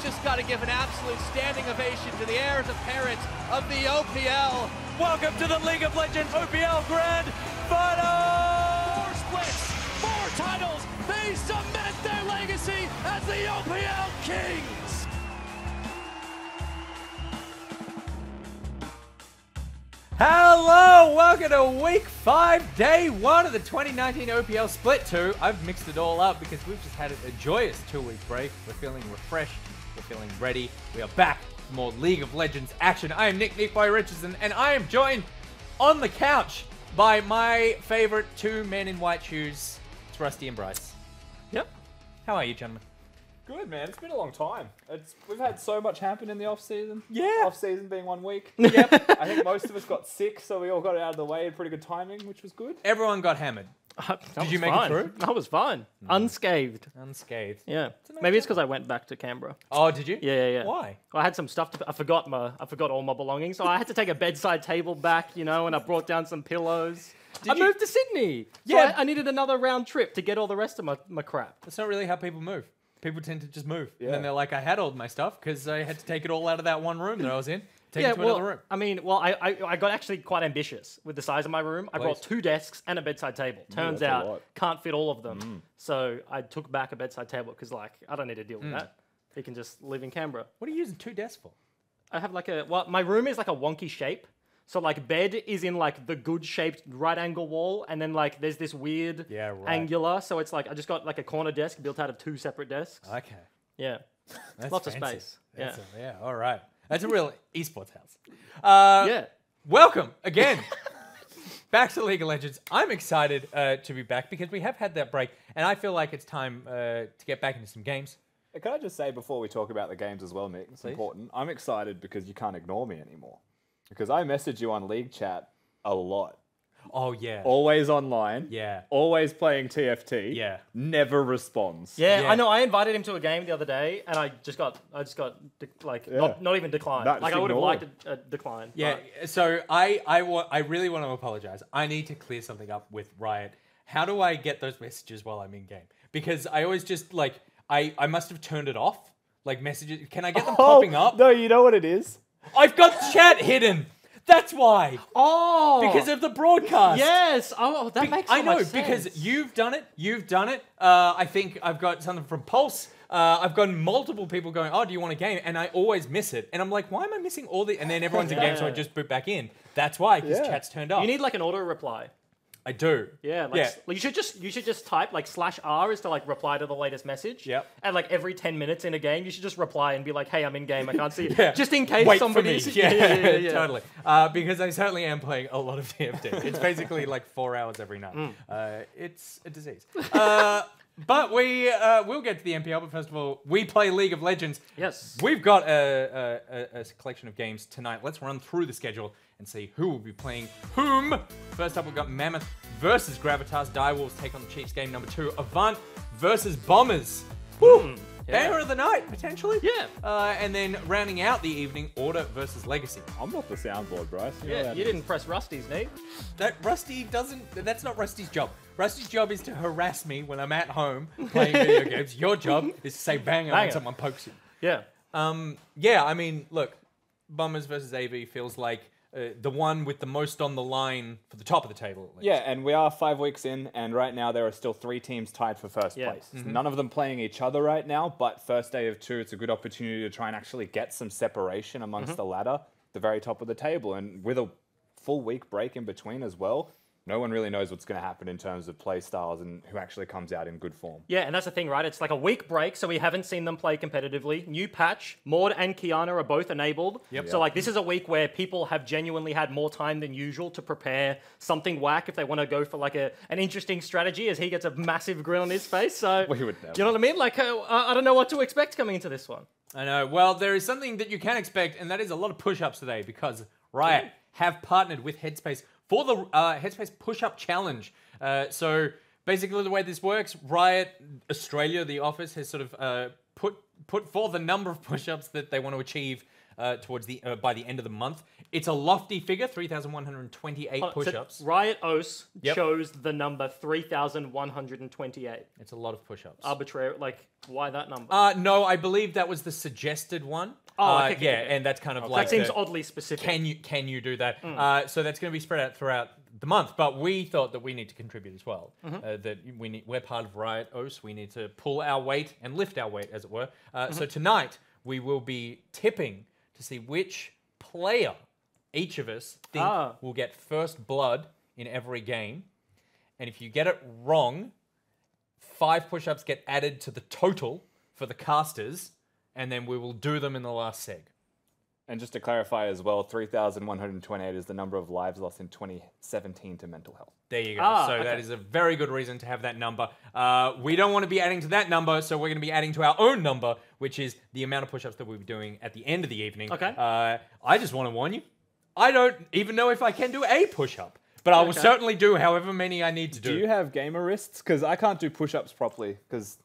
just got to give an absolute standing ovation to the heirs apparent of the OPL. Welcome to the League of Legends OPL Grand Final! 4 splits, 4 titles, they cement their legacy as the OPL Kings! Hello, welcome to week 5, day 1 of the 2019 OPL Split 2. I've mixed it all up because we've just had a joyous 2-week break. We're feeling refreshed, we're feeling ready. We are back for more League of Legends action. I am Nick Boy Richardson, and I am joined on the couch by my favorite 2 men in white shoes. It's Rusty and Bryce. Yep. How are you, gentlemen? Good, man. It's been a long time. We've had so much happen in the off season. Yeah. Off season being 1 week. Yep. I think most of us got sick, so we all got it out of the way in pretty good timing, which was good. Everyone got hammered. Did you make it through? I was fine. Unscathed. Unscathed. Yeah. Maybe it's because I went back to Canberra. Oh, did you? Yeah. Why? Well, I had some stuff I forgot all my belongings, so I had to take a bedside table back, and I brought down some pillows. I moved to Sydney. So Yeah. I needed another round trip to get all the rest of my crap. That's not really how people move. People tend to just move. Yeah. And then they're like, I had all my stuff because I had to take it all out of that one room that I was in. Take it to another room. I mean, I got actually quite ambitious with the size of my room. I brought 2 desks and a bedside table. Turns that's a out, lot. can't fit all of them. So I took back a bedside table because, I don't need to deal with that. You can just live in Canberra. What are you using 2 desks for? I have my room is like a wonky shape. So bed is in the good shaped right angle wall, and then there's this weird angular. So it's I just got a corner desk built out of 2 separate desks. Okay. Yeah. That's Lots fancy. of space. That's all right. That's a real esports house. Yeah. Welcome again. Back to League of Legends. I'm excited to be back because we have had that break, and I feel like it's time to get back into some games. Can I just say before we talk about the games as well, Nick, it's important. I'm excited because you can't ignore me anymore. Because I message you on League Chat a lot. Oh, yeah. Always online. Yeah. Always playing TFT. Yeah. Never responds. Yeah, Yeah. I know. I invited him to a game the other day, and I just got not even declined. No, just I would have ignored. liked a decline. Yeah, so I really want to apologize. I need to clear something up with Riot. How do I get those messages while I'm in game? Because I always just I must have turned it off. Messages. Can I get them popping up? No, you know what it is? I've got chat hidden. That's why. Oh, Because of the broadcast. yes. Oh, that makes so I know, much sense. because you've done it. I think I've got something from Pulse. I've got multiple people going, oh, do you want a game? And I always miss it. And I'm like, why am I missing all the... And then everyone's in game, so I just boot back in. That's why, because chat's turned off. You need an auto reply. I do. Yeah, you should just type /R is to reply to the latest message. Yep. And every 10 minutes in a game, you should just reply and be like, "Hey, I'm in game. I can't see it." Yeah. Just in case Wait somebody's for me. Yeah, totally. Because I certainly am playing a lot of TFT. It's basically 4 hours every night. It's a disease. But we'll get to the MPL. But first of all, we play League of Legends. Yes. We've got a collection of games tonight. Let's run through the schedule and see who will be playing whom. First up, we've got Mammoth versus Gravitas. Direwolves take on the Chiefs. Game number 2. Avant versus Bombers. Woo! Banger of the night, potentially. Yeah. And then rounding out the evening, Order versus Legacy. I'm not the soundboard, Bryce. Yeah, you didn't press Rusty's name. That's not Rusty's job. Rusty's job is to harass me when I'm at home playing video games. Your job is to say banger when someone pokes you. Yeah. Yeah, I mean, look, Bombers versus AV feels like the one with the most on the line for the top of the table. At least. Yeah, and we are 5 weeks in, and right now there are still 3 teams tied for first place. None of them playing each other right now, but first day of 2, it's a good opportunity to try and actually get some separation amongst the ladder, the very top of the table. And with a full week break in between as well, no one really knows what's going to happen in terms of play styles and who actually comes out in good form. Yeah, and that's the thing, right? It's a week break, so we haven't seen them play competitively. New patch, Maud and Kiana are both enabled. Yep. So this is a week where people have genuinely had more time than usual to prepare something whack if they want to go for an interesting strategy, as he gets a massive grin on his face. So We would never. you know what I mean? I don't know what to expect coming into this one. I know. Well, there is something that you can expect, and that is a lot of push-ups today because Riot have partnered with Headspace for the Headspace Push-Up Challenge. So basically the way this works, Riot Australia, the office, has sort of put forth a number of push-ups that they want to achieve towards the by the end of the month. It's a lofty figure, 3,128 push-ups. So Riot OS chose the number 3,128. It's a lot of push-ups. Arbitrary, like, why that number? No, I believe that was the suggested one. Oh, okay, okay. And that's kind of like that seems oddly specific. Can you do that? So that's going to be spread out throughout the month. But we thought that we need to contribute as well. That we're part of Riot OS. We need to pull our weight and lift our weight, as it were. So tonight we will be tipping to see which player each of us think will get first blood in every game. And if you get it wrong, 5 push-ups get added to the total for the casters, and then we will do them in the last seg. And just to clarify as well, 3,128 is the number of lives lost in 2017 to mental health. There you go. That is a very good reason to have that number. We don't want to be adding to that number, so we're going to be adding to our own number, which is the amount of push-ups that we'll be doing at the end of the evening. Okay. I just want to warn you, I don't even know if I can do a push-up, but I will certainly do however many I need to do. Do you have gamer wrists? Because I can't do push-ups properly. Because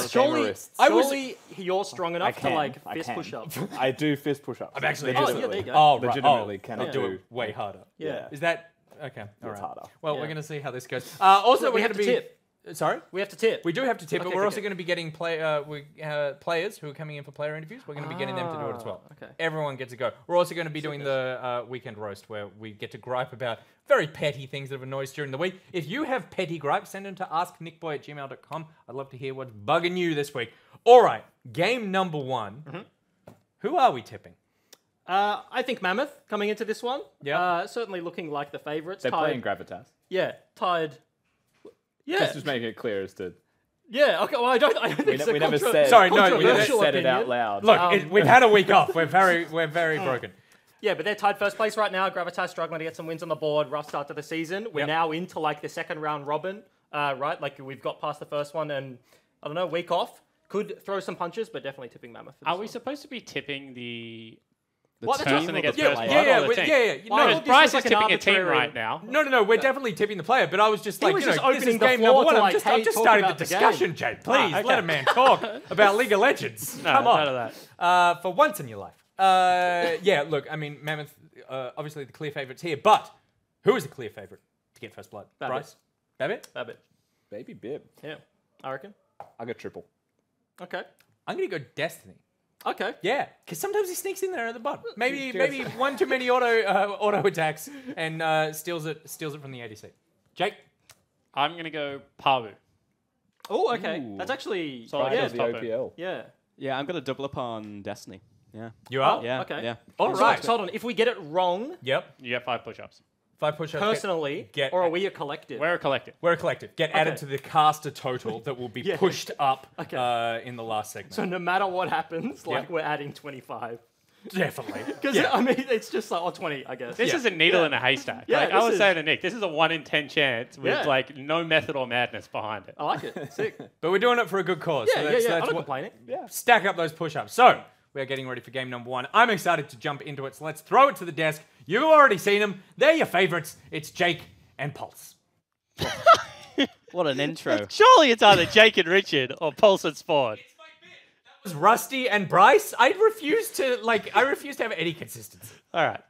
surely you're strong enough to like fist push-ups. I do fist push-ups. I'm actually there you go. Oh, right. Legitimately cannot do it way harder. Yeah. Is that okay? All right. Harder. Well, we're going to see how this goes. Also, we're we going have to to be. tip. Sorry? We have to tip. We do have to tip, but Okay, we're okay, also going to be getting players who are coming in for player interviews. We're going to be getting them to do it as well. Okay. Everyone gets to go. We're also going to be doing the weekend roast where we get to gripe about very petty things that have annoyed us during the week. If you have petty gripes, send them to asknickboy@gmail.com. I'd love to hear what's bugging you this week. All right, game number 1. Who are we tipping? I think Mammoth coming into this one. Yeah. Certainly looking like the favourites. They're playing Gravitas. Yeah, tied. Yeah. Just making it clear as to... Yeah, okay, well, I don't think so. We never said... Sorry, no, we never said it out loud. Look, we've had a week off. We're very broken. Yeah, but they're tied first place right now. Gravitas struggling to get some wins on the board. Rough start to the season. We're now into like the second round robin, right? Like we've got past the first one and, I don't know, week off. Could throw some punches, but definitely tipping Mammoth. Are we supposed to be tipping the What, person that gets first blood yeah, or the team? No, because Bryce is tipping a team right now. No, we're definitely tipping the player, but I was just like, was you know, just this is opening the game floor number 1. to, I'm like, just hey, talk starting the about the discussion, Jake. Please, okay. let a man talk about League of Legends. No, Come on. none of that. For once in your life. Yeah, look, I mean, Mammoth, obviously the clear favourites here, but who is the clear favourite to get first blood? Babbitt. Bryce? Babbitt? Babbitt. Baby Bib. Yeah, I reckon. I got triple. Okay. I'm going to go Destiny. Okay. Yeah, because sometimes he sneaks in there at the bottom. Maybe one too many auto attacks and steals it from the ADC. Jake? I'm going to go Pavu. Oh, okay. Ooh. That's actually... Solid Yeah, first the top OPL. Yeah. Yeah, I'm gonna double up on Destiny. Yeah. You are? Yeah. Okay. Yeah. All So, right. so hold on. If we get it wrong, Yep. You get 5 push-ups. 5 push-ups. personally, get- or are we a collective? We're a collective. We're a collective. Get added to the caster total that will be Yeah. pushed up Okay. in the last segment. So no matter what happens, like Yep. we're adding 25. Definitely. Because, I mean, it's just like, 20, I guess. This is a needle in a haystack. Yeah, like I this was is- saying to Nick, this is a 1 in 10 chance with Yeah. like no method or madness behind it. I like it. Sick. But we're doing it for a good cause. Yeah, so yeah, that's, yeah. I'm That's not what, complaining. stack up those push-ups. So, we are getting ready for game number 1. I'm excited to jump into it, so let's throw it to the desk. You've already seen them. They're your favorites. It's Jake and Pulse. What an intro. Surely it's either Jake and Richard or Pulse and Spawn. That was Rusty and Bryce. I refuse to have any consistency. All right.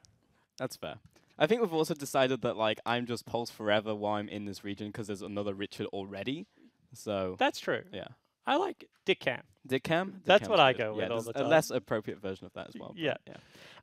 That's fair. I think we've also decided that like I'm just Pulse forever while I'm in this region because there's another Richard already. So That's true. yeah. I like Dick Cam. Dick Cam? Dick That's Cam's what I good. go with Yeah, all there's the a time. less appropriate version of that as well. but Yeah.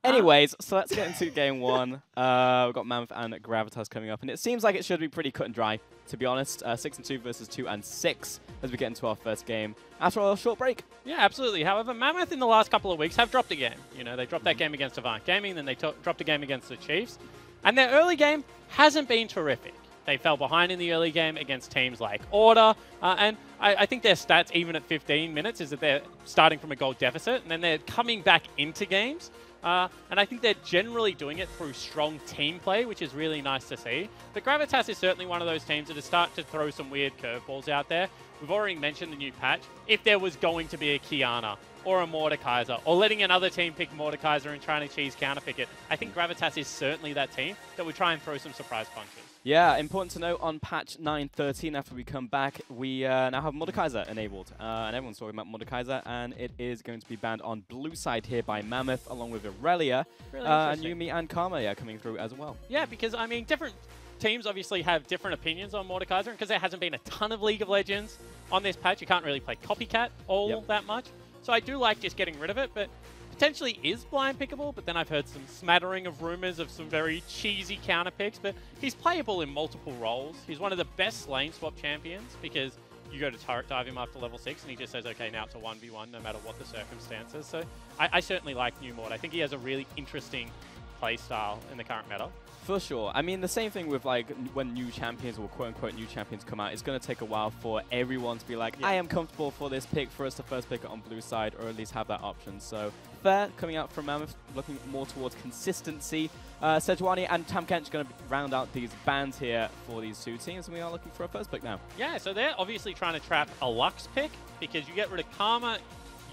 Anyways, so let's get into game 1. We've got Mammoth and Gravitas coming up, and it seems like it should be pretty cut and dry, to be honest. 6-2 versus 2-6 as we get into our first game after a short break. Yeah, absolutely. However, Mammoth in the last couple of weeks have dropped a game. You know, they dropped that game against Avant Gaming, then they dropped a game against the Chiefs. And their early game hasn't been terrific. They fell behind in the early game against teams like Order, and I think their stats, even at 15 minutes, is that they're starting from a goal deficit, and then they're coming back into games. And I think they're generally doing it through strong team play, which is really nice to see. But Gravitas is certainly one of those teams that is starting to throw some weird curveballs out there. We've already mentioned the new patch. If there was going to be a Kiana or a Mordekaiser, or letting another team pick Mordekaiser and trying to cheese counterpick it. I think Gravitas is certainly that team that would try and throw some surprise punches. Yeah, important to note, on patch 9.13, after we come back, we now have Mordekaiser enabled. And everyone's talking about Mordekaiser, and it is going to be banned on blue side here by Mammoth, along with Aurelia, and Yumi and Karma coming through as well. Yeah, because, I mean, different teams obviously have different opinions on Mordekaiser, and because there hasn't been a ton of League of Legends on this patch, you can't really play Copycat all that much. So I do like just getting rid of it, but potentially is blind pickable, but then I've heard some smattering of rumors of some very cheesy counter picks, but he's playable in multiple roles. He's one of the best lane swap champions because you go to turret dive him after level 6 and he just says, okay, now it's a 1v1 no matter what the circumstances. So I certainly like New Mord. I think he has a really interesting play style in the current meta. For sure. I mean, the same thing with like when new champions or quote-unquote new champions come out, it's going to take a while for everyone to be like, I am comfortable for this pick, for us to first pick it on blue side, or at least have that option. So fair coming out from Mammoth, looking more towards consistency. Sejuani and Tamkench going to round out these bans here for these two teams, and we are looking for a first pick now. Yeah, so they're obviously trying to trap a Lux pick because you get rid of Karma,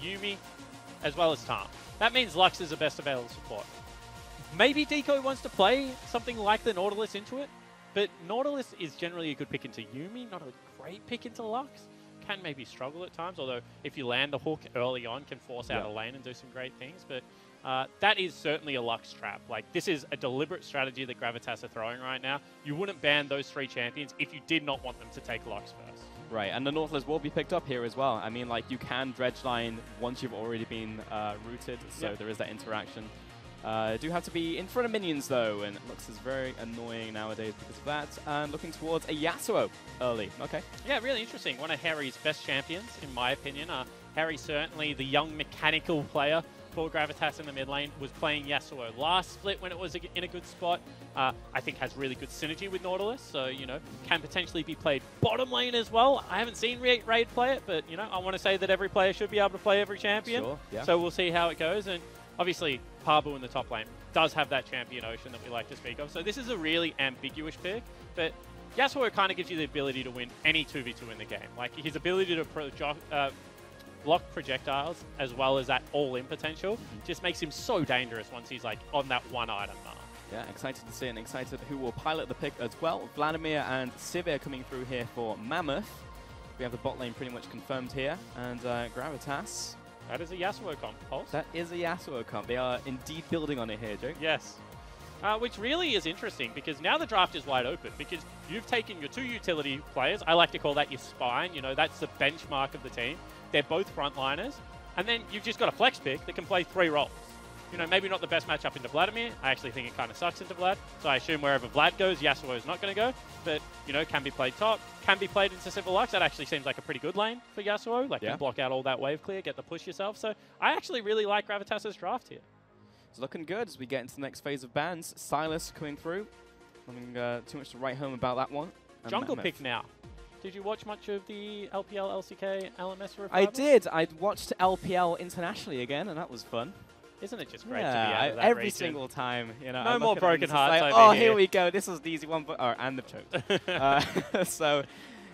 Yumi, as well as Tarm. That means Lux is the best available support. Maybe Decoy wants to play something like the Nautilus into it, but Nautilus is generally a good pick into Yumi, not a great pick into Lux. Can maybe struggle at times, although if you land the hook early on, can force out a lane and do some great things. But that is certainly a Lux trap. Like, this is a deliberate strategy that Gravitas are throwing right now. You wouldn't ban those 3 champions if you did not want them to take Lux first. Right, and the Nautilus will be picked up here as well. I mean, like, you can dredge line once you've already been rooted, so there is that interaction. Do have to be in front of minions though, and it looks as very annoying nowadays because of that. And looking towards a Yasuo early. Okay. Yeah, really interesting. One of Harry's best champions, in my opinion. Harry, certainly the young mechanical player for Gravitas in the mid lane, was playing Yasuo last split when it was in a good spot. I think has really good synergy with Nautilus, so, you know, can potentially be played bottom lane as well. I haven't seen Raid play it, but, you know, I want to say that every player should be able to play every champion. Sure, yeah. So we'll see how it goes. And obviously, Parbu in the top lane does have that champion ocean that we like to speak of. So this is a really ambiguous pick, but Yasuo kind of gives you the ability to win any 2v2 in the game. Like, his ability to block projectiles as well as that all-in potential just makes him so dangerous once he's like on that one item mark. Yeah, excited to see and excited who will pilot the pick as well. Vladimir and Sivir coming through here for Mammoth. We have the bot lane pretty much confirmed here, and Gravitas. That is a Yasuo comp, Pulse. That is a Yasuo comp. They are indeed building on it here, Joe. Yes. Which really is interesting because now the draft is wide open because you've taken your 2 utility players. I like to call that your spine. You know, that's the benchmark of the team. They're both frontliners. And then you've just got a flex pick that can play 3 roles. You know, maybe not the best matchup into Vladimir. I actually think it kind of sucks into Vlad. So I assume wherever Vlad goes, Yasuo is not going to go. But, you know, can be played top, can be played into Civil Lux. That actually seems like a pretty good lane for Yasuo. Like, you block out all that wave clear, get the push yourself. So I actually really like Gravitas' draft here. It's looking good as we get into the next phase of bans. Silas coming through. Nothing too much to write home about that one. And Jungle Mammoth. pick now. Did you watch much of the LPL, LCK, LMS revival? I did. I watched LPL internationally again, and that was fun. Isn't it just great to be out of that every region? Single time, you know. No more broken hearts like, over here we go. This was the easy one, but and they've choked. So,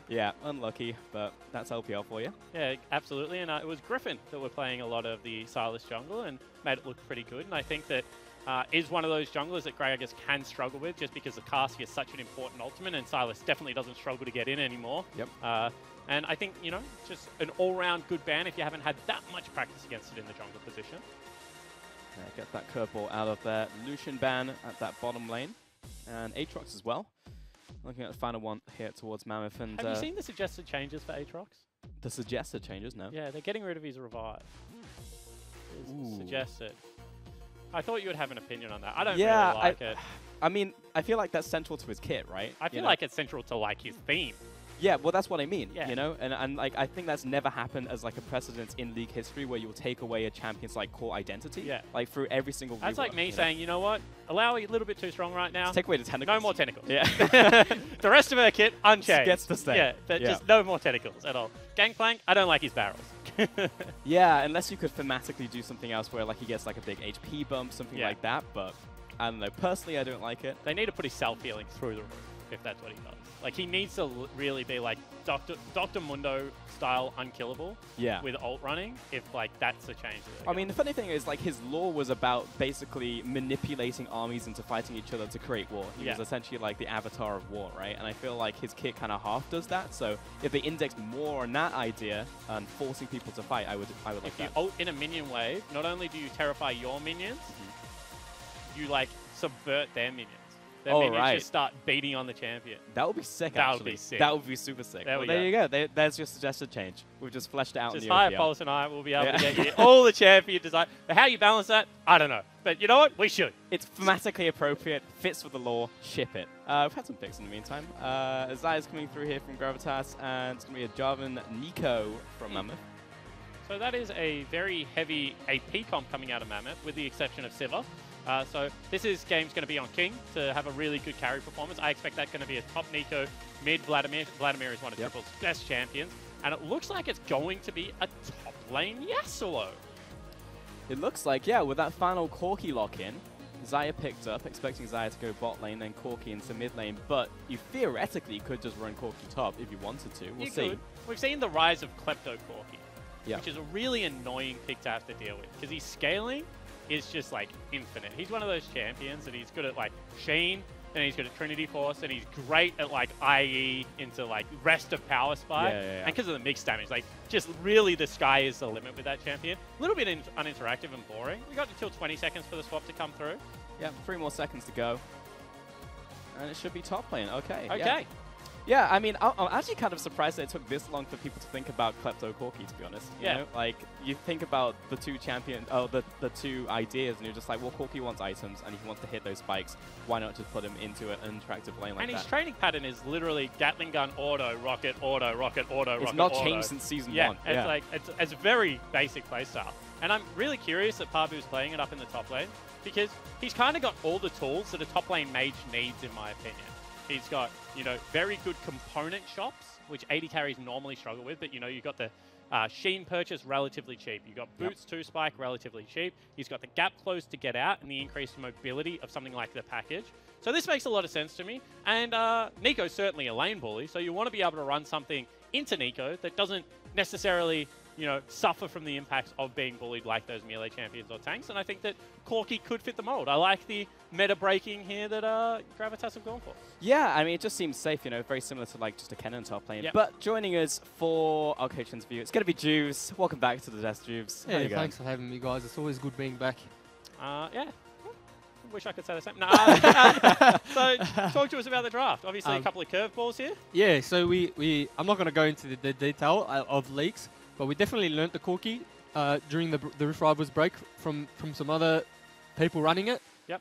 yeah, unlucky, but that's LPL for you. Yeah, absolutely. And it was Griffin that were playing a lot of the Silas jungle and made it look pretty good. And I think that is one of those junglers that Gragas can struggle with just because the Cassia is such an important ultimate, and Silas definitely doesn't struggle to get in anymore. Yep. And I think, you know, just an all-round good ban if you haven't had that much practice against it in the jungle position. Yeah, get that curveball out of there. Lucian ban at that bottom lane. And Aatrox as well. Looking at the final one here towards Mammoth. And have you seen the suggested changes for Aatrox? The suggested changes, no. Yeah, they're getting rid of his revive. Suggested. I thought you would have an opinion on that. I don't really like it. I mean, I feel like that's central to his kit, right? I feel like it's central to like his theme. Yeah, well, that's what I mean, you know? And like, I think that's never happened as like a precedent in League history where you'll take away a champion's like core identity. Yeah. Like through every single That's like me saying, you know what? Allow a little bit too strong right now. Let's take away the tentacles. No more tentacles. Yeah. The rest of her kit, unchanged. Gets to stay. Yeah, but just no more tentacles at all. Gangplank, I don't like his barrels. Yeah, unless you could thematically do something else where like he gets like a big HP bump, something like that, but I don't know. Personally, I don't like it. They need to put his self-healing through the roof. if that's what he does. Like, he needs to really be like Dr. Mundo style unkillable with ult running, if like that's the change. I mean, the funny thing is, like, his lore was about basically manipulating armies into fighting each other to create war. He was essentially like the avatar of war, right? And I feel like his kit kind of half does that. So if they indexed more on that idea and forcing people to fight, I would like that. If you ult in a minion wave, not only do you terrify your minions, you like subvert their minions. Their minions just start beating on the champion. That would be sick, That actually. would be sick. That would be super sick. There you go. There's your suggested change. We've just fleshed it out Just in the hire OPL. Pulse and I will be able to get you all the champion design. But how you balance that, I don't know. But you know what? We should. It's thematically appropriate, fits with the lore, ship it. We've had some picks in the meantime. Zaya's coming through here from Gravitas, and it's going to be a Jarvan Nico from Mammoth. So that is a very heavy AP comp coming out of Mammoth, with the exception of Siva. So this game's going to be on King to have a really good carry performance. I expect that's going to be a top Nico, mid Vladimir. Vladimir is one of Triple's best champions. And it looks like it's going to be a top lane Yasuo. It looks like, with that final Corki lock-in, Zaya picked up, expecting Zaya to go bot lane, then Corki into mid lane. But you theoretically could just run Corki top if you wanted to. We'll see. We've seen the rise of Klepto Corki, which is a really annoying pick to have to deal with, because he's scaling is just like infinite. He's one of those champions that he's good at like Sheen, and he's good at Trinity Force, and he's great at like IE into like rest of Power Spy. And because of the mixed damage, like just really the sky is the limit with that champion. A little bit uninteractive and boring. We got until 20 seconds for the swap to come through. Yeah, 3 more seconds to go. And it should be top lane. Okay. Okay. Yeah, I mean, I'm actually kind of surprised that it took this long for people to think about Klepto Corki, to be honest. You know? Like, you think about the two the two ideas, and you're just like, well, Corki wants items, and if he wants to hit those spikes, why not just put him into an interactive lane like that? And his training pattern is literally Gatling gun, auto, rocket, auto, rocket, auto, rocket, It's not changed since season 1. It's like, it's a very basic playstyle. And I'm really curious that Parvu's playing it up in the top lane, because he's kind of got all the tools that a top lane mage needs, in my opinion. He's got, very good component shops, which 80 carries normally struggle with, but, you've got the Sheen purchase relatively cheap. You've got Boots 2 Spike relatively cheap. He's got the gap close to get out and the increased mobility of something like the package. So this makes a lot of sense to me. And Nico's certainly a lane bully, so you want to be able to run something into Nico that doesn't necessarily suffer from the impacts of being bullied like those melee champions or tanks. And I think that Corki could fit the mold. I like the meta breaking here that Gravitas have gone for. Yeah, I mean, it just seems safe, very similar to like just a Kennen top lane. But joining us for our coach interview, it's going to be Juves. Welcome back to the desk, Juves. Yeah, thanks for having me, guys. It's always good being back. Wish I could say the same. No, so talk to us about the draft. Obviously, a couple of curveballs here. Yeah, so I'm not going to go into the detail of leaks, but we definitely learnt the Corki during the Rift Rivals break from some other people running it. Yep.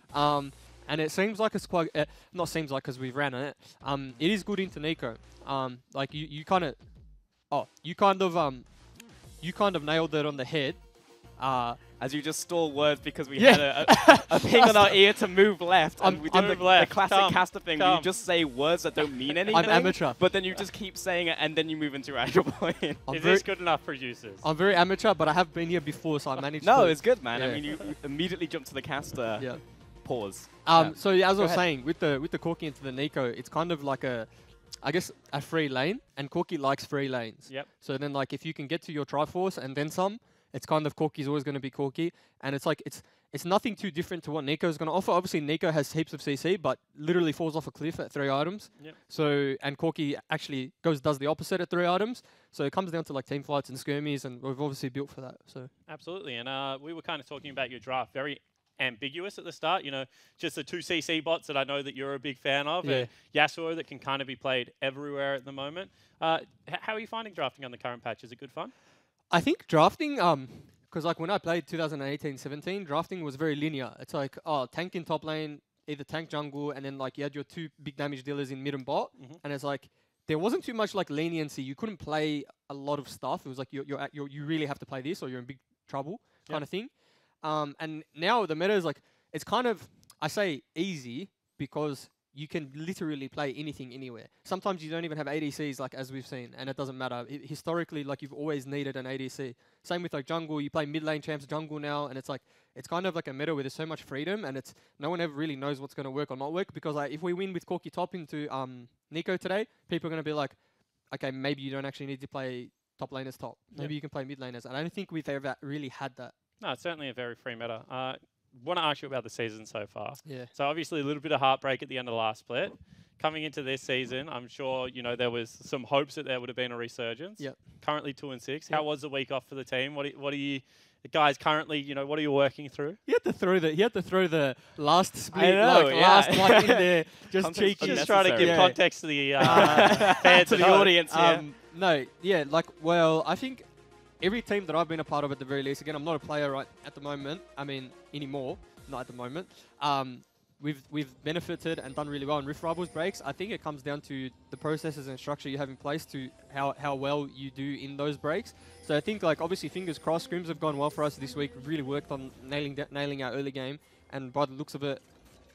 And it seems like it's quite not seems like because we've ran on it. It is good into Nico. Like you kind of nailed it on the head. As you just stole words because we had a ping on our ear to move left, and we did the classic caster thing where you just say words that don't mean anything. I'm amateur. But then you just keep saying it, and then you move into your actual point. Is this good enough, producers? I'm very amateur, but I have been here before, so I managed to... No, it's good, man. Yeah. I mean, you immediately jump to the caster pause. So as I was saying, with the Corki into the Nico, it's kind of like I guess a free lane, and Corki likes free lanes. Yep. So then, like, if you can get to your Triforce and then some, it's kind of Corki's always going to be Corki, and it's like it's nothing too different to what Nico's going to offer. Obviously, Nico has heaps of CC, but literally falls off a cliff at 3 items. Yep. So and Corki actually does the opposite at 3 items. So it comes down to like team fights and skirmies, and we've obviously built for that. So absolutely, and we were kind of talking about your draft, very ambiguous at the start. Just the 2 CC bots that I know that you're a big fan of, and Yasuo that can kind of be played everywhere at the moment. How are you finding drafting on the current patch? Is it good fun? I think drafting, because like when I played 2018-17, drafting was very linear. It's like, tank in top lane, either tank jungle, and then like you had your 2 big damage dealers in mid and bot, and it's like there wasn't too much like leniency. You couldn't play a lot of stuff. It was like you really have to play this or you're in big trouble kind of thing. And now the meta is like it's kind of, I say easy because you can literally play anything anywhere. Sometimes you don't even have ADCs, like as we've seen, and it doesn't matter. Historically, like you've always needed an ADC. Same with like jungle. You play mid lane champs jungle now, and it's like it's kind of like a meta where there's so much freedom, and it's no one ever really knows what's going to work or not work. Because like if we win with Corki top into Nico today, people are going to be like, okay, maybe you don't actually need to play top laners top. Maybe you can play mid laners. And I don't think we've ever really had that. No, it's certainly a very free meta. Want to ask you about the season so far. Yeah. So obviously a little bit of heartbreak at the end of the last split. Coming into this season, I'm sure there was some hopes that there would have been a resurgence. Yep. Currently 2-6. Yep. How was the week off for the team? What are you guys currently? What are you working through? He had to throw the last split, I know, last one in there, just Context cheeky. Just trying to give Yeah. context to the fans to at the home. audience here. No, yeah, like, well, I think every team that I've been a part of at the very least, again, I'm not a player right at the moment, I mean, anymore, not at the moment, we've benefited and done really well in Rift Rivals breaks. I think it comes down to the processes and structure you have in place to how well you do in those breaks. So I think, like, obviously, fingers crossed, scrims have gone well for us this week. We've really worked on nailing our early game, and by the looks of it,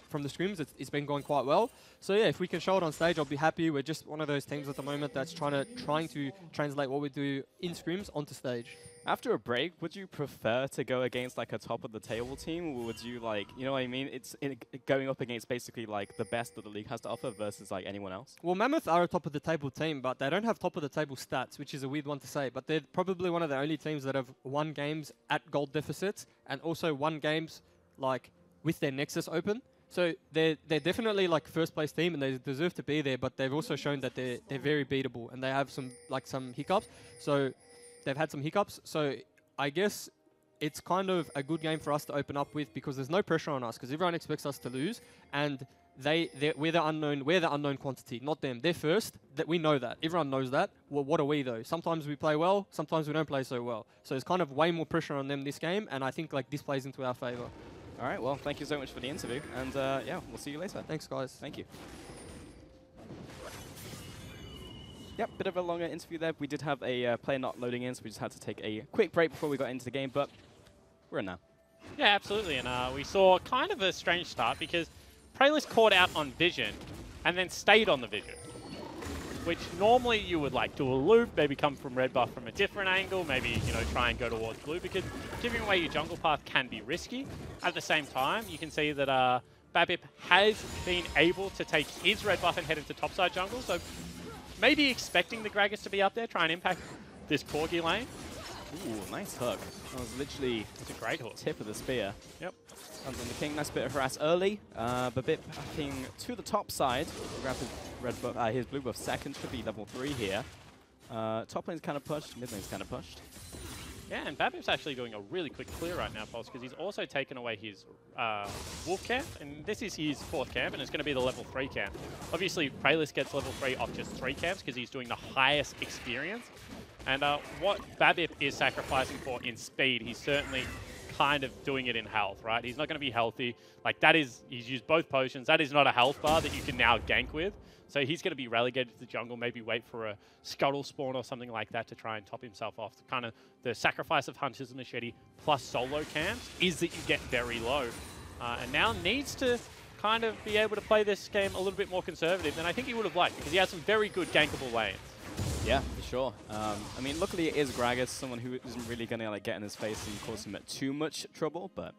from the scrims, it's been going quite well. So yeah, if we can show it on stage, I'll be happy. We're just one of those teams at the moment that's trying to translate what we do in scrims onto stage. After a break, would you prefer to go against like a top of the table team, or would you like, you know what I mean? It's going up against basically like the best that the league has to offer versus like anyone else. Well, Mammoth are a top of the table team, but they don't have top of the table stats, which is a weird one to say. But they're probably one of the only teams that have won games at gold deficits and also won games like with their Nexus open. So they're definitely like first place team and they deserve to be there, but they've also shown that they're very beatable and they have some hiccups. So they've had some hiccups. So I guess it's kind of a good game for us to open up with because there's no pressure on us because everyone expects us to lose and we're the unknown quantity, not them. They're first. That we know that. Everyone knows that. Well, what are we though? Sometimes we play well, sometimes we don't play so well. So it's kind of way more pressure on them this game, and I think like this plays into our favor. All right, well, thank you so much for the interview, and yeah, we'll see you later. Thanks, guys. Thank you. Yep, bit of a longer interview there. We did have a player not loading in, so we just had to take a quick break before we got into the game, but we're in now. Yeah, absolutely. And we saw kind of a strange start because Praylist caught out on Vision and then stayed on the Vision, which normally you would like do a loop, maybe come from red buff from a different angle, maybe, try and go towards blue, because giving away your jungle path can be risky. At the same time, you can see that Babip has been able to take his red buff and head into topside jungle, so maybe expecting the Gragas to be up there, try and impact this Corgi lane. Ooh, nice hook. That was literally It's a great hook. tip of the spear. Yep. Comes on the king, nice bit of harass early. Babip backing to the top side. Grab his blue buff second, should be level 3 here. Top lane's kind of pushed, mid lane's kind of pushed. Yeah, and Babip's actually doing a really quick clear right now, Pulse, because he's also taken away his wolf camp, and this is his 4th camp, and it's going to be the level 3 camp. Obviously, Praylist gets level 3 off just 3 camps because he's doing the highest experience. And what Babip is sacrificing for in speed, he's certainly kind of doing it in health, right? He's not going to be healthy. Like, he's used both potions. That is not a health bar that you can now gank with. So he's going to be relegated to the jungle, maybe wait for a scuttle spawn or something like that to try and top himself off. Kind of the sacrifice of Hunters and Machete plus solo camps is that you get very low. And now needs to kind of be able to play this game a little bit more conservative than I think he would have liked, because he has some very good gankable lanes. Yeah, for sure. I mean, luckily it is Gragas, someone who isn't really going to like get in his face and cause him too much trouble, but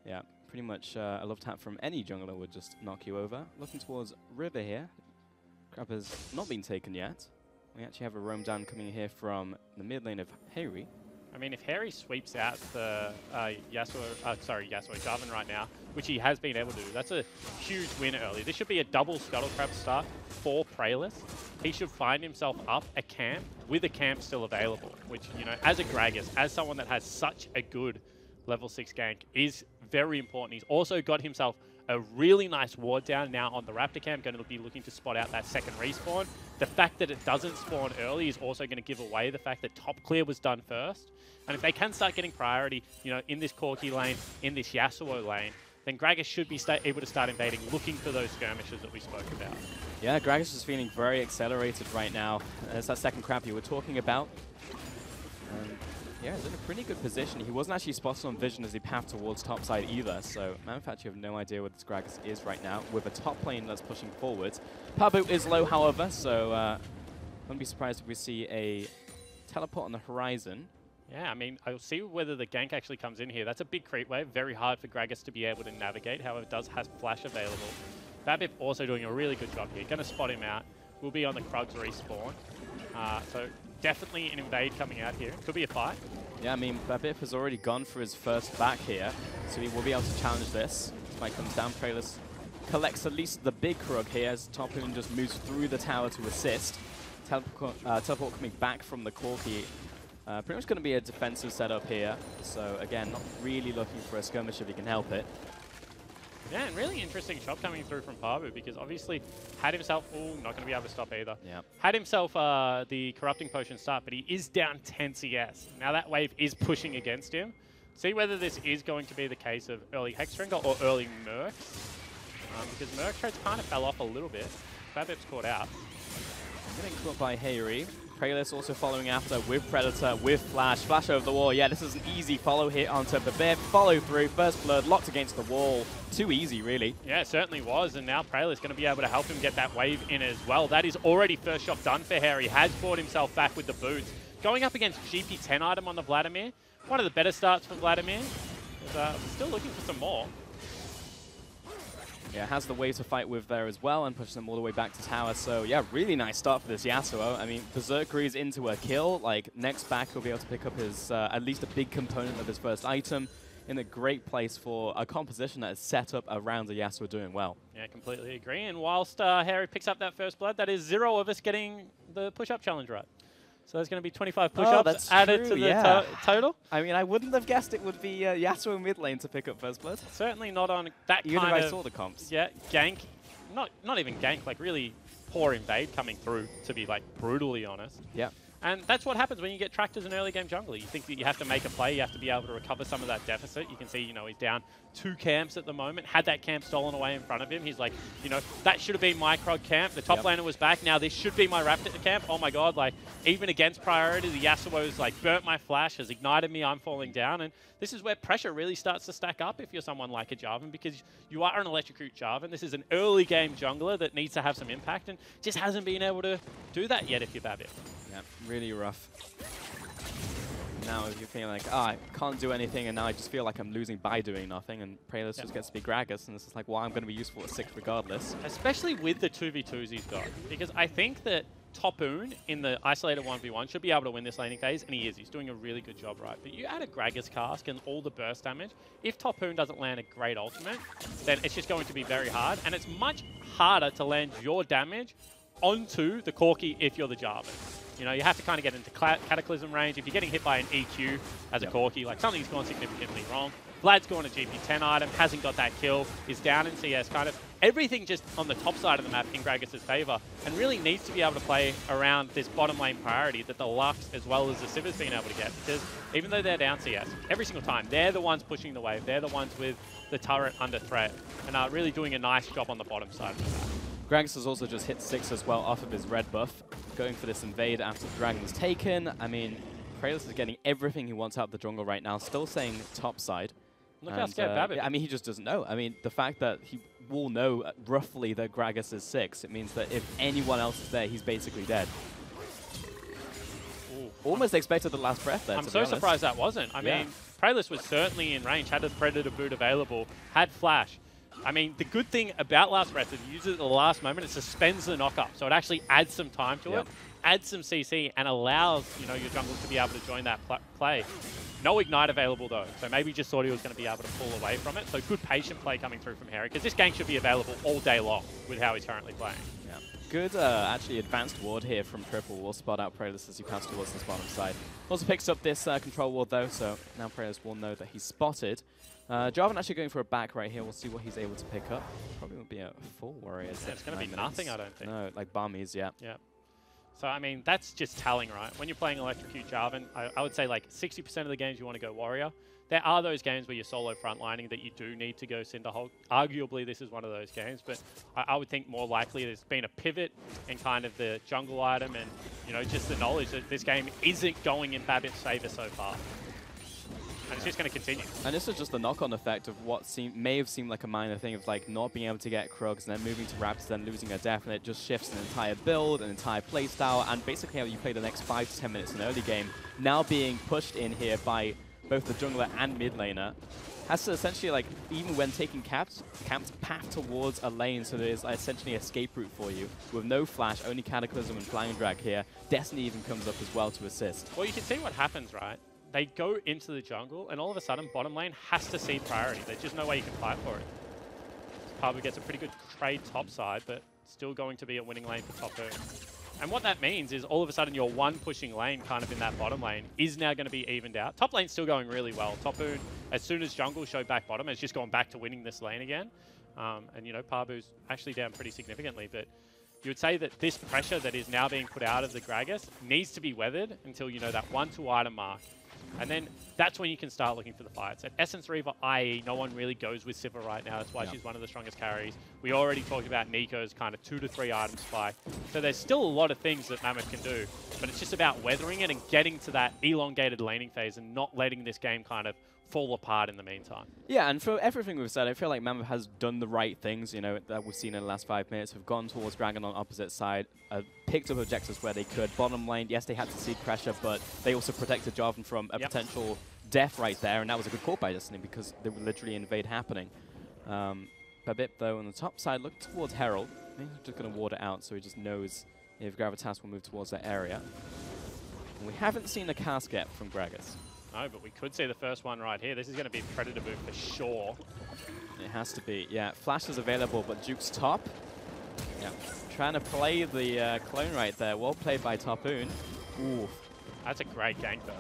yeah. Pretty much a love tap from any jungler would just knock you over. Looking towards River here. Grab has not been taken yet. We actually have a roam down coming here from the mid lane of Harry. I mean, if Harry sweeps out the Jarvan right now, which he has been able to do, that's a huge win early. This should be a double Scuttlecrab start for Praylist. He should find himself up a camp with a camp still available, which, as a Gragas, as someone that has such a good level 6 gank, is very important. He's also got himself a really nice ward down now on the Raptor camp, going to be looking to spot out that second respawn. The fact that it doesn't spawn early is also going to give away the fact that top clear was done first. And if they can start getting priority, in this Corki lane, in this Yasuo lane, then Gragas should be able to start invading, looking for those skirmishes that we spoke about. Yeah, Gragas is feeling very accelerated right now. It's that second crab you were talking about. Yeah, he's in a pretty good position. He wasn't actually spotted on vision as he path towards top side either, so MAMMOTH actually have no idea where this Gragas is right now, with a top lane that's pushing forward. Power boot is low, however, so wouldn't be surprised if we see a teleport on the horizon. Yeah, I mean, I'll see whether the gank actually comes in here. That's a big creep wave, very hard for Gragas to be able to navigate, however, does have flash available. Babip also doing a really good job here. Going to spot him out. Will be on the Krugs respawn. So definitely an invade coming out here. Could be a fight. Yeah, I mean, Babip has already gone for his first back here, so he will be able to challenge this. Spike comes down, Prayless collects at least the big Krug here as Topoon just moves through the tower to assist. Teleport coming back from the Corki. Pretty much going to be a defensive setup here, so again, not really looking for a skirmish if he can help it. Yeah, and really interesting shot coming through from Pabu because obviously had himself, not going to be able to stop either. Yeah. Had himself the Corrupting Potion start, but he is down 10 CS. Now that wave is pushing against him. See whether this is going to be the case of early Hexdrinker or early Mercs. Because Merc trades kind of fell off a little bit. Babip's caught out. Getting caught by Hayri. Prayless also following after with Predator, with Flash. Flash over the wall. Yeah, this is an easy follow hit onto Babip. Follow through. First blood locked against the wall. Too easy, really. Yeah, it certainly was. And now Prayless going to be able to help him get that wave in as well. That is already first shot done for Harry. Has brought himself back with the boots. Going up against GP10 item on the Vladimir. One of the better starts for Vladimir. Still looking for some more. Yeah, has the wave to fight with there as well and pushes them all the way back to tower. So yeah, really nice start for this Yasuo. I mean, Berserker is into a kill. Like, next back he'll be able to pick up his, at least a big component of his first item in a great place for a composition that is set up around the Yasuo doing well. Yeah, completely agree. And whilst Harry picks up that first blood, that is 0 of us getting the push-up challenge right. So there's going to be 25 push-ups added to the total. I mean, I wouldn't have guessed it would be Yasuo mid lane to pick up first blood. Certainly not on that Even kind if of... I saw the comps. Yeah, gank. Not even gank, like really poor invade coming through, to be like brutally honest. Yeah. And that's what happens when you get tracked as an early game jungler. You think that you have to make a play, you have to be able to recover some of that deficit. You can see, you know, he's down 2 camps at the moment. Had that camp stolen away in front of him. He's like, you know, that should have been my Krog camp. The top laner was back. Now this should be my Raptor camp. Oh my god, like, even against priority, the Yasuo's like, burnt my flash, has ignited me, I'm falling down. And this is where pressure really starts to stack up if you're someone like a Jarvan, because you are an electrocute Jarvan. This is an early game jungler that needs to have some impact and just hasn't been able to do that yet if you're Babip. Yeah, really rough. Now if you're feeling like, I can't do anything, and now I just feel like I'm losing by doing nothing, and Prayless just gets to be Gragas, and it's just like, well, I'm going to be useful at 6 regardless. Especially with the 2v2s he's got, because I think that Topoon in the isolated 1v1 should be able to win this laning phase, and he is. He's doing a really good job, right? But you add a Gragas cask and all the burst damage. If Topoon doesn't land a great ultimate, then it's just going to be very hard, and it's much harder to land your damage onto the Corki if you're the Jarvan. You know, you have to kind of get into Cataclysm range. If you're getting hit by an EQ as a Corki, like something's gone significantly wrong. Vlad's gone a GP10 item, hasn't got that kill, is down in CS, kind of everything just on the top side of the map in Gragas' favor, and really needs to be able to play around this bottom lane priority that the Lux as well as the Civ has been able to get, because even though they're down CS, every single time, they're the ones pushing the wave, they're the ones with the turret under threat, and are really doing a nice job on the bottom side of the map. Gragas has also just hit 6 as well off of his red buff, going for this invade after the dragon was taken. I mean, Prayless is getting everything he wants out of the jungle right now, still saying top side. Look how scared Babip. I mean, he just doesn't know. I mean, the fact that he will know roughly that Gragas is 6, it means that if anyone else is there, he's basically dead. Ooh. Almost expected the last breath there, I'm so surprised that wasn't. I mean, Prayless was certainly in range, had a Predator boot available, had flash. I mean, the good thing about Last Breath is it uses it at the last moment, it suspends the knock-up, so it actually adds some time to it, adds some CC, and allows, you know, your jungle to be able to join that play. No Ignite available, though, so maybe just thought he was going to be able to pull away from it. So good patient play coming through from Harry, because this gank should be available all day long with how he's currently playing. Yeah. Good, actually, advanced ward here from Triple. Will spot out Prayless as he passes towards this bottom side. Also picks up this control ward, though, so now Prayless will know that he's spotted. Jarvan actually going for a back right here. We'll see what he's able to pick up. Probably won't be a full Warriors. Yeah, it's going to be nothing, I don't think. No, like Barmies, yeah. Yeah. So, I mean, that's just telling, right? When you're playing Electrocute Jarvan, I would say like 60% of the games you want to go Warrior. there are those games where you're solo frontlining that you do need to go Cinderhulk. Arguably, this is one of those games, but I would think more likely there's been a pivot in kind of the jungle item and, you know, just the knowledge that this game isn't going in Babbitt's favor so far. And it's just going to continue. And this is just the knock-on effect of what may have seemed like a minor thing of like not being able to get Krugs and then moving to Raptors, then losing a death, and it just shifts an entire build, an entire playstyle, and basically how you play the next 5 to 10 minutes in the early game, now being pushed in here by both the jungler and mid laner, has to essentially, like, even when taking camps path towards a lane, so there's essentially an escape route for you. With no flash, only Cataclysm and Flying Drag here. Destiny even comes up as well to assist. Well, you can see what happens, right? They go into the jungle, and all of a sudden, bottom lane has to cede priority. There's just no way you can fight for it. Parbu gets a pretty good trade top side, but still going to be a winning lane for top 2. And what that means is all of a sudden your one pushing lane kind of in that bottom lane is now going to be evened out. Top lane's still going really well. Topoon, as soon as jungle showed back bottom, has just gone back to winning this lane again. And, you know, Parbu's actually down pretty significantly, but you would say that this pressure that is now being put out of the Gragas needs to be weathered until, you know, that 1-2 item mark. And then that's when you can start looking for the fights. At Essence Reaver, IE, no one really goes with Sivir right now. That's why she's one of the strongest carries. We already talked about Nico's kind of 2 to 3 item spike. So there's still a lot of things that Mammoth can do, but it's just about weathering it and getting to that elongated laning phase and not letting this game kind of fall apart in the meantime. Yeah, and for everything we've said, I feel like Mammoth has done the right things, you know, that we've seen in the last 5 minutes. Have gone towards Dragon on opposite side, picked up objectives where they could. Bottom lane, yes, they had to seek pressure, but they also protected Jarvan from a potential death right there, and that was a good call by Destiny because they were literally invade happening. Babip, though, on the top side, look towards Herald. Maybe he's just going to ward it out so he just knows if Gravitas will move towards that area. And we haven't seen a cast yet from Gragas. No, but we could see the first one right here. This is going to be a Predator move for sure. It has to be, yeah. Flash is available, but Duke's top. Yeah, trying to play the clone right there. Well played by Topoon. Ooh. That's a great gank, though.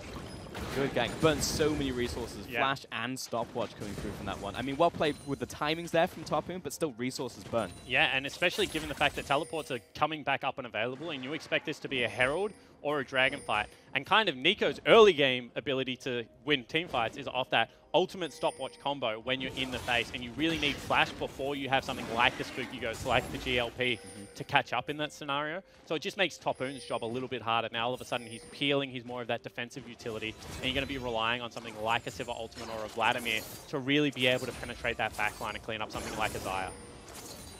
Good gank. Burns so many resources. Flash and stopwatch coming through from that one. I mean, well played with the timings there from Topoon, but still resources burn. Yeah, and especially given the fact that teleports are coming back up and available, and you expect this to be a Herald or a Dragon fight. And kind of Nico's early game ability to win team fights is off that ultimate stopwatch combo when you're in the face, and you really need flash before you have something like the Spooky Ghost, like the GLP, to catch up in that scenario. So it just makes Topoon's job a little bit harder. Now all of a sudden he's peeling, he's more of that defensive utility, and you're going to be relying on something like a Sivir Ultimate or a Vladimir to really be able to penetrate that backline and clean up something like a Xayah.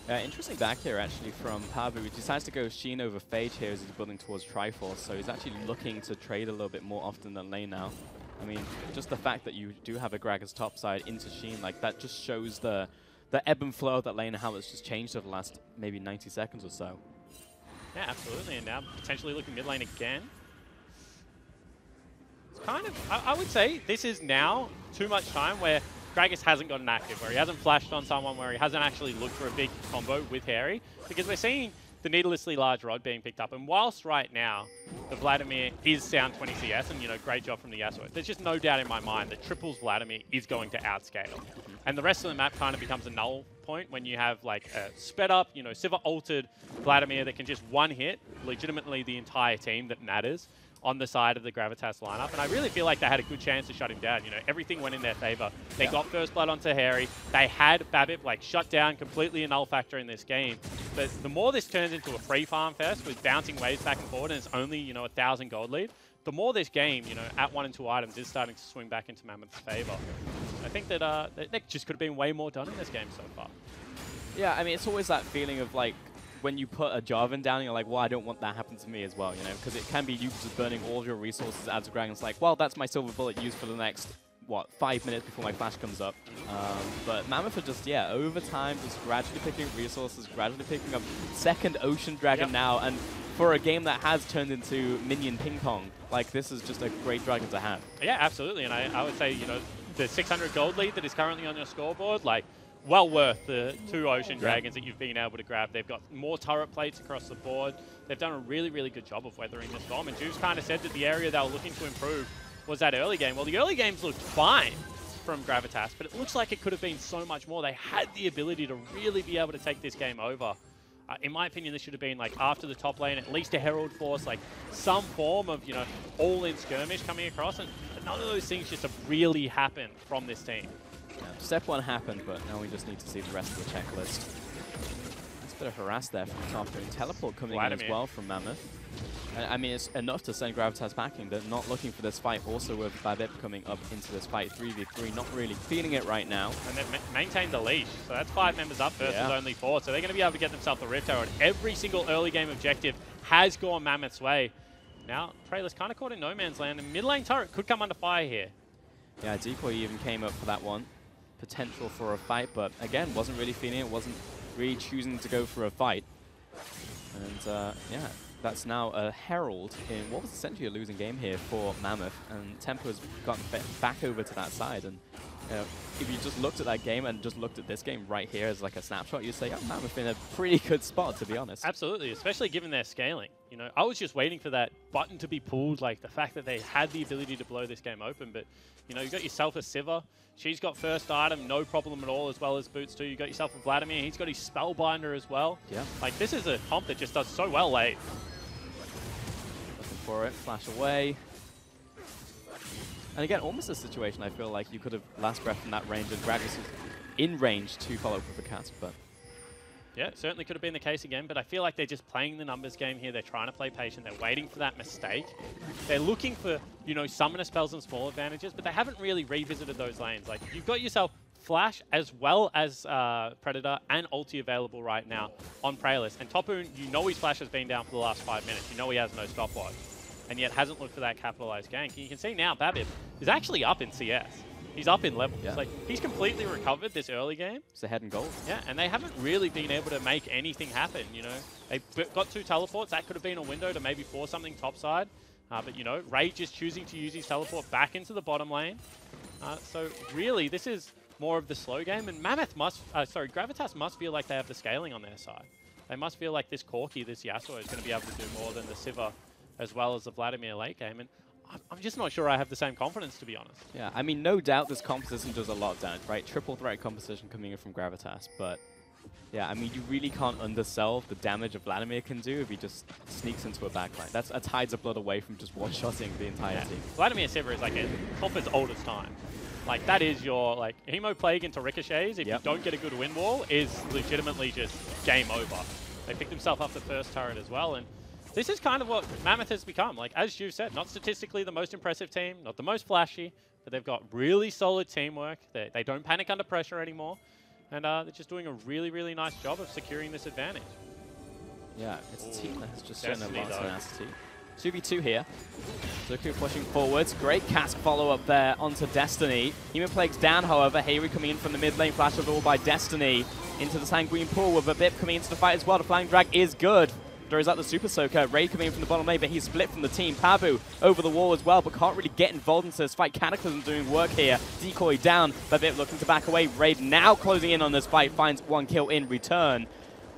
Interesting back here, actually, from Parbu. He decides to go Sheen over Phage here as he's building towards Triforce, so he's actually looking to trade a little bit more often than lane now. I mean, just the fact that you do have a Gragas topside into Sheen, like, that just shows the ebb and flow of that lane and how it's just changed over the last maybe 90 seconds or so. Yeah, absolutely, and now potentially looking mid lane again. It's kind of, I would say, this is now too much time where Gragas hasn't gotten active, where he hasn't flashed on someone, where he hasn't actually looked for a big combo with Harry, because we're seeing the needlessly large rod being picked up. And whilst right now the Vladimir is sound 20 CS, and, you know, great job from the Yasuo, there's just no doubt in my mind that triples Vladimir is going to outscale. And the rest of the map kind of becomes a null point when you have, like, a sped up, you know, Sivir altered Vladimir that can just one hit legitimately the entire team that matters on the side of the Gravitas lineup. And I really feel like they had a good chance to shut him down. You know, everything went in their favor. They got first blood onto Harry. They had Babip, like, shut down completely a null factor in this game. But the more this turns into a free farm fest with bouncing waves back and forward, and it's only, you know, 1,000 gold lead, the more this game, you know, at 1 and 2 items is starting to swing back into Mammoth's favor. I think that that just could have been way more done in this game so far. Yeah, I mean, it's always that feeling of, like, when you put a Jarvan down, you're like, well, I don't want that to happen to me as well, you know, because it can be you just burning all of your resources as a Dragon's like, well, that's my silver bullet used for the next, what, 5 minutes before my flash comes up. But Mammoth are just, yeah, over time, just gradually picking up resources, gradually picking up second Ocean Dragon now, and for a game that has turned into minion ping pong, like, this is just a great Dragon to have. Yeah, absolutely, and I would say, you know, the 600 gold lead that is currently on your scoreboard, like, well worth the 2 Ocean Dragons that you've been able to grab. They've got more turret plates across the board. They've done a really, really good job of weathering this storm. And Juice kind of said that the area they were looking to improve was that early game. Well, the early games looked fine from Gravitas, but it looks like it could have been so much more. They had the ability to really be able to take this game over. In my opinion, this should have been like after the top lane, at least a Herald Force, like some form of, you know, all-in skirmish coming across, and none of those things just have really happened from this team. Yeah, step 1 happened, but now we just need to see the rest of the checklist. That's a bit of harass there from top, and teleport coming in as well from Mammoth. I mean, it's enough to send Gravitas packing. They're not looking for this fight. Also with Babip coming up into this fight, 3v3, not really feeling it right now. And they've maintained the leash. So that's 5 members up versus only 4. So they're going to be able to get themselves the Rift Arrow. And every single early game objective has gone Mammoth's way. Now, Trailers kind of caught in no man's land. And mid lane turret could come under fire here. Yeah, Decoy even came up for that one. Potential for a fight, but again, wasn't really feeling it. Wasn't really choosing to go for a fight. And yeah. That's now a Herald in what was essentially a losing game here for Mammoth, and Tempo's gotten back over to that side. And you know, if you just looked at that game and just looked at this game right here as like a snapshot, you'd say, oh, Mammoth in a pretty good spot, to be honest. Absolutely, especially given their scaling. You know, I was just waiting for that button to be pulled, like the fact that they had the ability to blow this game open. But you know, you got yourself a Sivir. She's got first item, no problem at all, as well as Boots too. You got yourself a Vladimir. He's got his Spellbinder as well. Yeah. Like this is a comp that just does so well late. For it, flash away. And again, almost a situation I feel like you could have last breath from that range, and Gragas was in range to follow up with a cast, but... Yeah, it certainly could have been the case again, but I feel like they're just playing the numbers game here. They're trying to play patient. They're waiting for that mistake. They're looking for, you know, summoner spells and small advantages, but they haven't really revisited those lanes. Like, you've got yourself Flash as well as Predator and ulti available right now on Praelis. And Topoon, you know his Flash has been down for the last 5 minutes. You know he has no stopwatch. And yet hasn't looked for that capitalized gank. And you can see now Babip is actually up in CS. He's up in levels. Yeah. Like, he's completely recovered this early game. It's ahead in gold. Yeah, and they haven't really been able to make anything happen, you know. They got 2 teleports. That could have been a window to maybe force something topside. But, you know, Rage is choosing to use his teleport back into the bottom lane. So, really, this is more of the slow game. And Mammoth must, Gravitas must feel like they have the scaling on their side. They must feel like this Corki, this Yasuo, is going to be able to do more than the Sivir as well as the Vladimir late game. And I'm just not sure I have the same confidence, to be honest. Yeah, I mean, no doubt this composition does a lot of damage, right? Triple threat composition coming in from Gravitas, but yeah, I mean, you really can't undersell the damage of Vladimir can do if he just sneaks into a backline. That's a Tides of Blood away from just one-shotting the entire team. Vladimir Sivir is like a top as old as time. Like, that is your, like, Hemo Plague into ricochets, if you don't get a good win wall, is legitimately just game over. They picked themselves up the first turret as well, and this is kind of what Mammoth has become. Like, as you said, not statistically the most impressive team, not the most flashy, but they've got really solid teamwork. They don't panic under pressure anymore, and they're just doing a really, really nice job of securing this advantage. Yeah, it's a team that has just shown a lot of tenacity. 2v2 here. Zuku pushing forwards. Great cast follow-up there onto Destiny. Hemo Plague's down, however. Hayri coming in from the mid lane. Flash of all by Destiny into the Sanguine pool with a Bip coming into the fight as well. The flying drag is good. Throws out the Super Soaker. Ray coming in from the bottom lane, but he's split from the team. Pabu over the wall as well, but can't really get involved into this fight. Cataclysm doing work here. Decoy down. Babip looking to back away. Raid now closing in on this fight. Finds 1 kill in return.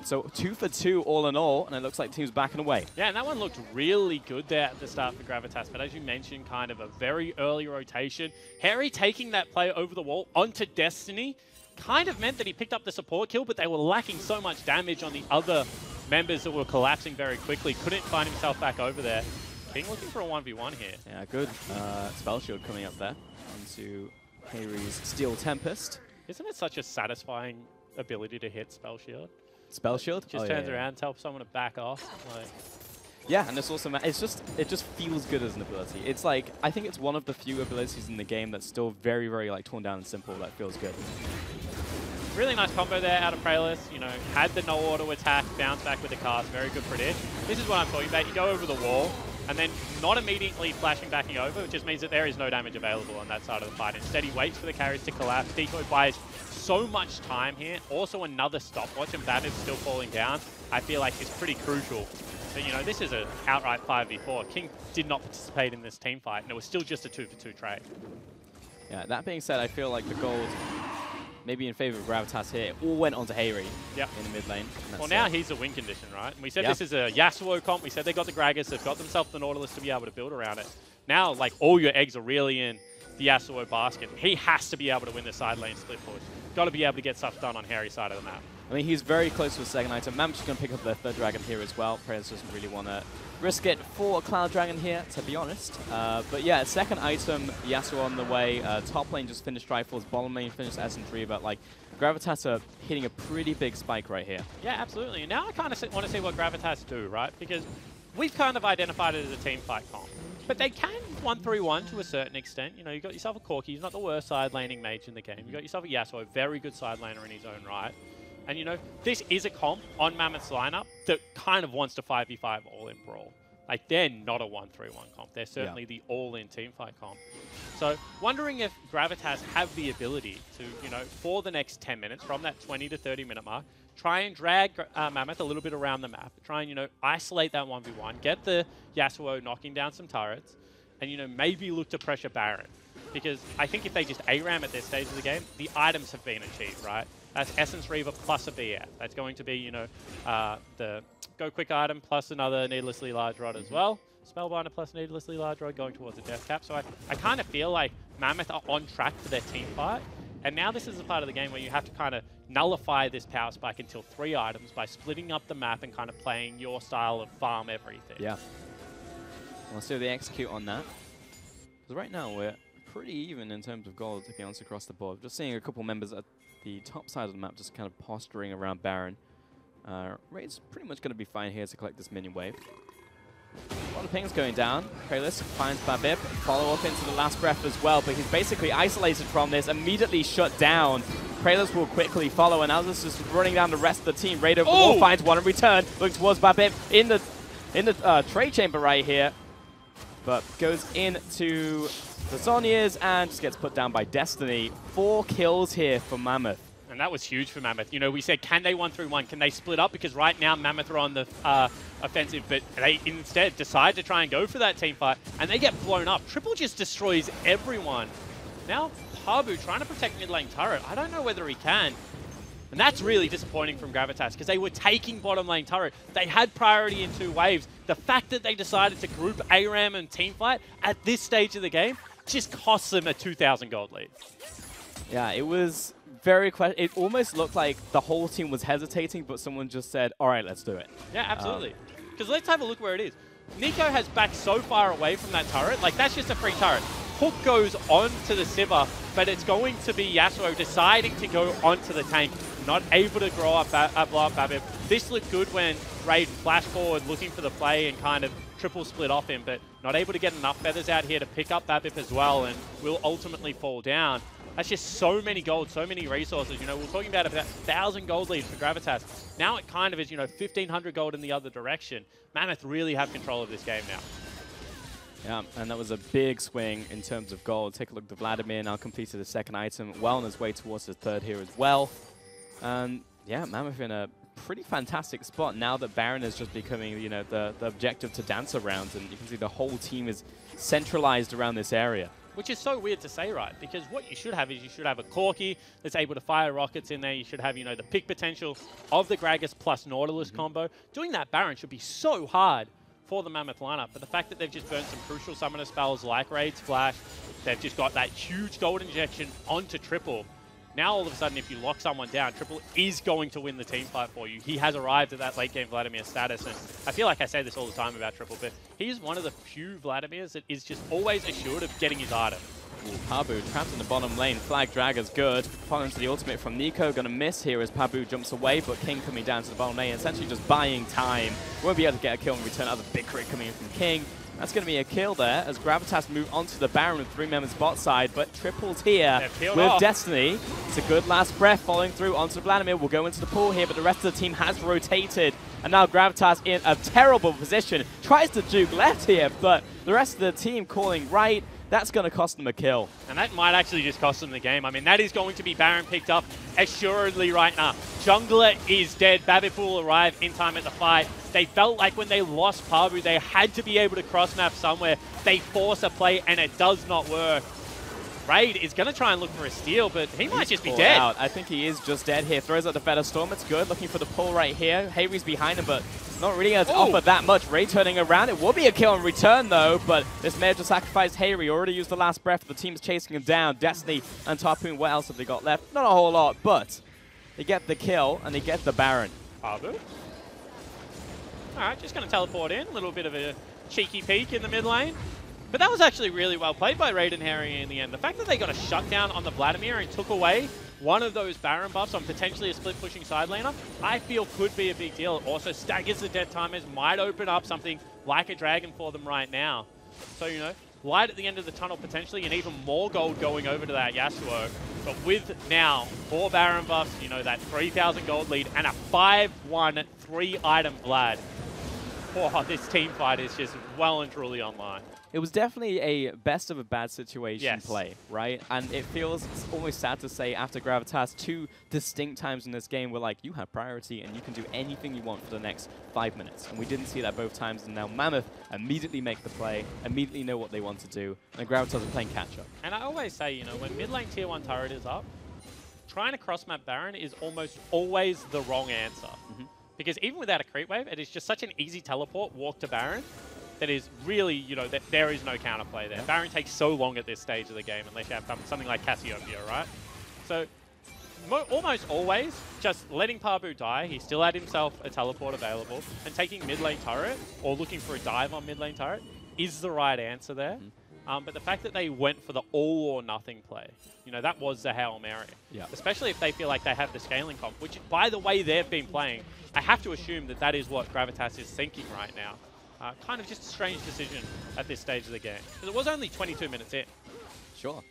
So 2 for 2 all in all, and it looks like team's backing away. Yeah, and that one looked really good there at the start for Gravitas, but as you mentioned, kind of a very early rotation. Harry taking that play over the wall onto Destiny kind of meant that he picked up the support kill, but they were lacking so much damage on the other members that were collapsing very quickly. Couldn't find himself back over there. King looking for a 1v1 here. Yeah, good spell shield coming up there onto Hayri's Steel Tempest. Isn't it such a satisfying ability to hit spell shield? Spell shield? Just turns around, tells someone to back off. Like. Yeah, and it's also, it just feels good as an ability. It's like, I think it's one of the few abilities in the game that's still very, very like torn down and simple that feels good. Really nice combo there out of Praelis. You know, had the no auto attack, bounce back with the cast, very good predict. This is what I'm talking about. You go over the wall, and then not immediately flashing backing over, which just means that there is no damage available on that side of the fight. Instead, he waits for the carries to collapse. Decoy buys so much time here. Also, another stopwatch, and that is still falling down. I feel like it's pretty crucial. But, you know, this is an outright 5v4. King did not participate in this team fight, and it was still just a 2-for-2 trade. Yeah, that being said, I feel like the gold, maybe in favor of Gravitas here, all went onto Hayri in the mid lane. Well, now he's a win condition, right? And we said this is a Yasuo comp. We said they got the Gragas. They've got themselves the Nautilus to be able to build around it. Now, like, all your eggs are really in the Yasuo basket. He has to be able to win the side lane split push. Got to be able to get stuff done on Harry's side of the map. I mean, he's very close to a second item. Mammoth's just going to pick up the third dragon here as well. Prayers doesn't really want to risk it for a Cloud Dragon here, to be honest. But yeah, second item, Yasuo on the way. Top lane just finished Rifles, bottom lane finished Essence Reaver. Like, Gravitas are hitting a pretty big spike right here. Yeah, absolutely. And now I kind of want to see what Gravitas do, right? Because we've kind of identified it as a team fight comp. But they can 1-3-1 to a certain extent. You know, you got yourself a Corki, he's not the worst side laning mage in the game. You got yourself a Yasuo, very good side laner in his own right. And, you know, this is a comp on Mammoth's lineup that kind of wants to 5v5 all-in brawl. Like, they're not a 1-3-1 comp. They're certainly the all-in teamfight comp. So, wondering if Gravitas have the ability to, you know, for the next 10 minutes, from that 20 to 30-minute mark, try and drag Mammoth a little bit around the map. Try and, you know, isolate that 1v1, get the Yasuo knocking down some turrets, and, you know, maybe look to pressure Baron. Because I think if they just ARAM at this stage of the game, the items have been achieved, right? That's Essence Reaver plus a BF. That's going to be, you know, the Go Quick item plus another Needlessly Large Rod as well. Spellbinder plus Needlessly Large Rod going towards a death cap. So I kind of feel like Mammoth are on track for their team fight. And now this is the part of the game where you have to kind of nullify this power spike until 3 items by splitting up the map and kind of playing your style of farm everything. Yeah. We'll see if they execute on that. Because right now we're pretty even in terms of gold, to be honest, across the board. Just seeing a couple members at the top side of the map just kind of posturing around Baron. Raid's pretty much going to be fine here to collect this minion wave. A lot of pings going down. Kralis finds Babib. Follow up into the last breath as well, but he's basically isolated from this, immediately shut down. Kralis will quickly follow, and Alzus is running down the rest of the team. Raid overall finds one in return, looking towards Babib in the trade chamber right here, but goes into the Zhonya's and just gets put down by Destiny. 4 kills here for Mammoth. And that was huge for Mammoth. You know, we said, can they 1-3-1? Can they split up? Because right now, Mammoth are on the offensive, but they instead decide to try and go for that team fight, and they get blown up. Triple just destroys everyone. Now, Pabu trying to protect mid lane turret. I don't know whether he can. And that's really disappointing from Gravitas, because they were taking bottom lane turret. They had priority in 2 waves. The fact that they decided to group ARAM and teamfight at this stage of the game just costs them a 2,000 gold lead. Yeah, it was very it almost looked like the whole team was hesitating, but someone just said, all right, let's do it. Yeah, absolutely. Because let's have a look where it is. Nico has backed so far away from that turret. Like, that's just a free turret. Hook goes onto the Sivir, but it's going to be Yasuo deciding to go onto the tank. Not able to blow up Babib. This looked good when Raid flashed forward looking for the play and kind of triple split off him, but not able to get enough feathers out here to pick up Babib as well, and will ultimately fall down. That's just so many gold, so many resources. You know, we're talking about 1,000 gold lead for Gravitas. Now it kind of is, you know, 1,500 gold in the other direction. Mammoth really have control of this game now. Yeah, and that was a big swing in terms of gold. Take a look at Vladimir now completed the second item, well on his way towards his third here as well. And yeah, Mammoth in a pretty fantastic spot now that Baron is just becoming, you know, the objective to dance around, and you can see the whole team is centralized around this area. Which is so weird to say, right? Because what you should have is you should have a Corki that's able to fire rockets in there. You should have, you know, the pick potential of the Gragas plus Nautilus combo. Doing that Baron should be so hard for the Mammoth lineup. But the fact that they've just burned some crucial summoner spells like Raid's Flash, they've just got that huge gold injection onto Triple. Now, all of a sudden, if you lock someone down, Triple is going to win the team fight for you. He has arrived at that late-game Vladimir status, and I feel like I say this all the time about Triple, but he's one of the few Vladimirs that is just always assured of getting his item. Pabu trapped in the bottom lane. Flag drag is good. Following to the ultimate from Nico. Going to miss here as Pabu jumps away, but King coming down to the bottom lane, essentially just buying time. Won't be able to get a kill in return. That's a big crit coming in from King. That's going to be a kill there as Gravitas move onto the Baron with 3 members bot side, but Triple's here with Destiny. It's a good last breath following through onto Vladimir. We'll go into the pool here, but the rest of the team has rotated. And now Gravitas in a terrible position. Tries to juke left here, but the rest of the team calling right. That's going to cost them a kill. And that might actually just cost them the game. I mean, that is going to be Baron picked up assuredly right now. Jungler is dead. Babip will arrive in time at the fight. They felt like when they lost Pabu, they had to be able to cross-map somewhere. They force a play, and it does not work. Raid is going to try and look for a steal, but he might just be dead. Out. I think he is just dead here. Throws out the Feather Storm. It's good. Looking for the pull right here. Hayri's behind him, but not really going to offer that much. Raid turning around. It will be a kill in return, though, but this may have just sacrificed Hayri. Already used the last breath. The team's chasing him down. Destiny and Tarpoon, what else have they got left? Not a whole lot, but They get the kill, and they get the Baron. Pabu. Alright, just going to teleport in. A little bit of a cheeky peek in the mid lane. But that was actually really well played by Raiden Harry in the end. The fact that they got a shutdown on the Vladimir and took away one of those Baron buffs on potentially a split-pushing side laner, I feel could be a big deal. It also staggers the death timers, might open up something like a dragon for them right now. So, you know, light at the end of the tunnel potentially, and even more gold going over to that Yasuo. But with now 4 Baron buffs, you know, that 3,000 gold lead, and a 5-1 3-item Vlad. Oh, this team fight is just well and truly online. It was definitely a best of a bad situation play, right? And it feels almost sad to say after Gravitas, 2 distinct times in this game were like, you have priority and you can do anything you want for the next 5 minutes. And we didn't see that both times, and now Mammoth immediately make the play, immediately know what they want to do, and Gravitas are playing catch-up. And I always say, you know, when mid lane tier 1 turret is up, trying to cross-map Baron is almost always the wrong answer. Because even without a creep wave, it is just such an easy teleport, walk to Baron, that is really, you know, that there is no counterplay there. Baron takes so long at this stage of the game unless you have something like Cassiopeia, right? So almost always just letting Pabu die, he still had himself a teleport available, and taking mid lane turret or looking for a dive on mid lane turret is the right answer there. But the fact that they went for the all or nothing play, you know, that was the Hail Mary. Especially if they feel like they have the scaling comp, which by the way they've been playing, I have to assume that that is what Gravitas is thinking right now. Kind of just a strange decision at this stage of the game. Because it was only 22 minutes in. Sure.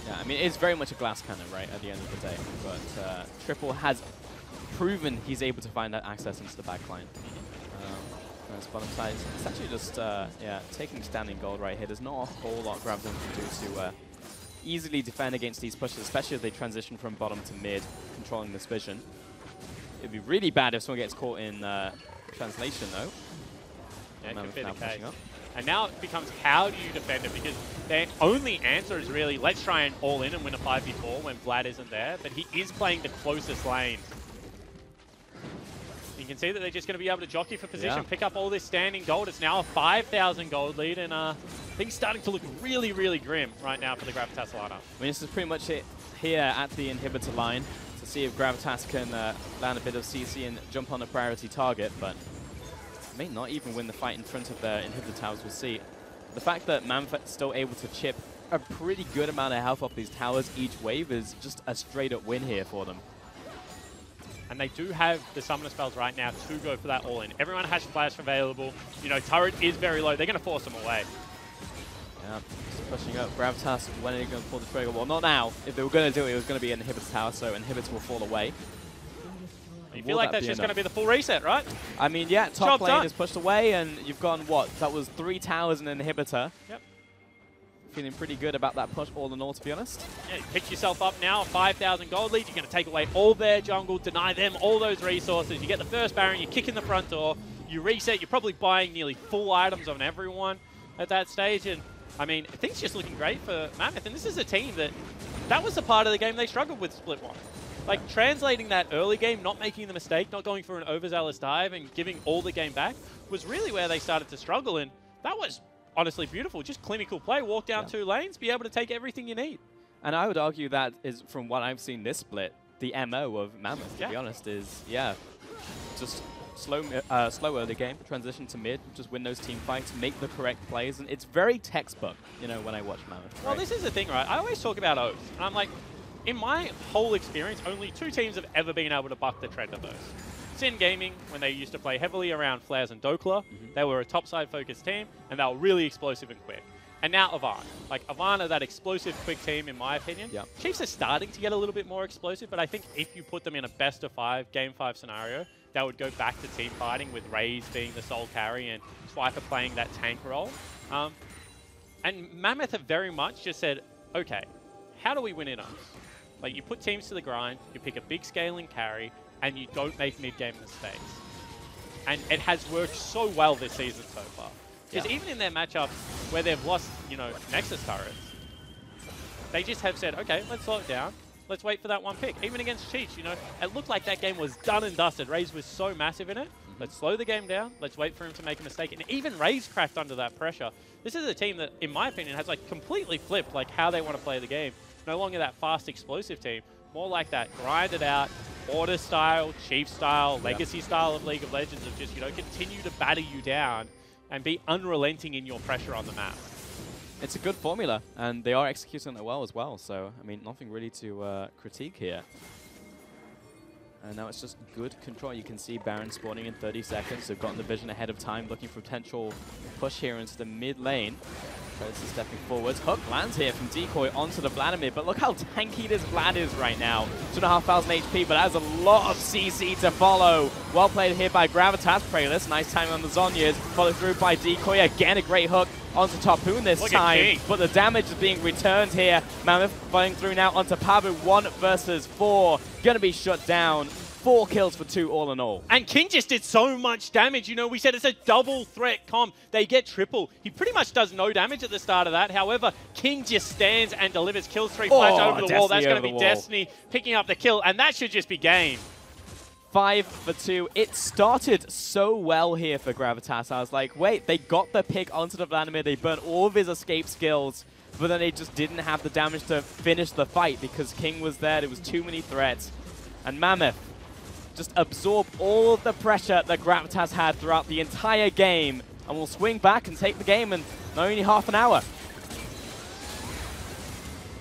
Yeah, I mean, it's very much a glass cannon, right, at the end of the day. But Triple has proven he's able to find that access into the backline. Whereas bottom side, it's actually just, yeah, taking standing gold right here. There's not a whole lot Gravitas can do to easily defend against these pushes, especially if they transition from bottom to mid, controlling this vision. It'd be really bad if someone gets caught in translation, though. Yeah, it could be the case. And now it becomes, how do you defend it? Because their only answer is really, let's try and all in and win a 5v4 when Vlad isn't there. But he is playing the closest lane. You can see that they're just going to be able to jockey for position, pick up all this standing gold. It's now a 5,000 gold lead, and things starting to look really, really grim right now for the Gravitas lineup. I mean, this is pretty much it here at the inhibitor line, to see if Gravitas can land a bit of CC and jump on a priority target, but may not even win the fight in front of their inhibitor towers. We'll see. The fact that Mammoth is still able to chip a pretty good amount of health off these towers each wave is just a straight-up win here for them. And they do have the summoner spells right now to go for that all-in. Everyone has flash available. You know, turret is very low. They're going to force them away. Yeah, just pushing up. Gravitas, when are they going to pull the trigger? Well, not now. If they were going to do it, it was going to be an inhibitor tower, so inhibitor will fall away. You feel like that's just going to be the full reset, right? I mean, yeah, top lane is pushed away, and you've gone, what? That was 3 towers and an inhibitor. Yep. Feeling pretty good about that push all in all, to be honest. Yeah, you pick yourself up now, 5,000 gold lead. You're going to take away all their jungle, deny them all those resources. You get the first Baron, you kick in the front door, you reset. You're probably buying nearly full items on everyone at that stage. And, I mean, things just looking great for Mammoth. And this is a team that was the part of the game they struggled with split one. Like, translating that early game, not making the mistake, not going for an overzealous dive and giving all the game back was really where they started to struggle. And that was honestly beautiful. Just clinical play, walk down 2 lanes, be able to take everything you need. And I would argue that is, from what I've seen this split, the MO of Mammoth, to be honest, is, just slow early game, transition to mid, just win those team fights, make the correct plays. And it's very textbook, you know, when I watch Mammoth. Well, this is the thing, right? I always talk about O's. And I'm like, in my whole experience, only 2 teams have ever been able to buck the trend of those. Sin Gaming, when they used to play heavily around Flares and Dokla, they were a topside focused team, and they were really explosive and quick. And now Avant. Like, Avant are that explosive, quick team, in my opinion. Chiefs are starting to get a little bit more explosive, but I think if you put them in a best of 5, game 5 scenario, that would go back to team fighting, with Raze being the sole carry and Swiper playing that tank role. And Mammoth have very much just said, okay, how do we win in O's? Like, you put teams to the grind, you pick a big scaling carry, and you don't make mid-game mistakes. And it has worked so well this season so far. Because even in their matchups where they've lost, you know, Nexus turrets, they just have said, okay, let's slow it down. Let's wait for that one pick. Even against Cheech, you know, it looked like that game was done and dusted. Raze was so massive in it. Let's slow the game down. Let's wait for him to make a mistake. And even Raze cracked under that pressure. This is a team that, in my opinion, has like completely flipped like how they want to play the game. No longer that fast, explosive team. more like that grinded out, order style, chief style, legacy style of League of Legends of just, you know, continue to batter you down and be unrelenting in your pressure on the map. It's a good formula, and they are executing it well as well. So, I mean, nothing really to critique here. And now it's just good control. You can see Baron spawning in 30 seconds. They've gotten the vision ahead of time, looking for potential push here into the mid lane. Gravitas is stepping forwards. Hook lands here from Decoy onto the Vladimir, but look how tanky this Vlad is right now. 2,500 HP, but that has a lot of CC to follow. Well played here by Gravitas. Prayless, nice timing on the Zhonya's. Followed through by Decoy. Again, a great hook onto Topoon this time, but the damage is being returned here. Mammoth falling through now onto Pabu. 1 versus 4. Gonna be shut down. 4 kills for 2 all in all. And King just did so much damage. You know, we said it's a double threat comp. They get triple. He pretty much does no damage at the start of that. However, King just stands and delivers kill streak flash over the wall. That's going to be Destiny picking up the kill, and that should just be game. 5 for 2. It started so well here for Gravitas. I was like, wait, they got the pick onto the Vladimir. They burned all of his escape skills, but then they just didn't have the damage to finish the fight because King was there. There was too many threats. And Mammoth just absorb all of the pressure that Gravitas had throughout the entire game, and will swing back and take the game in only half an hour.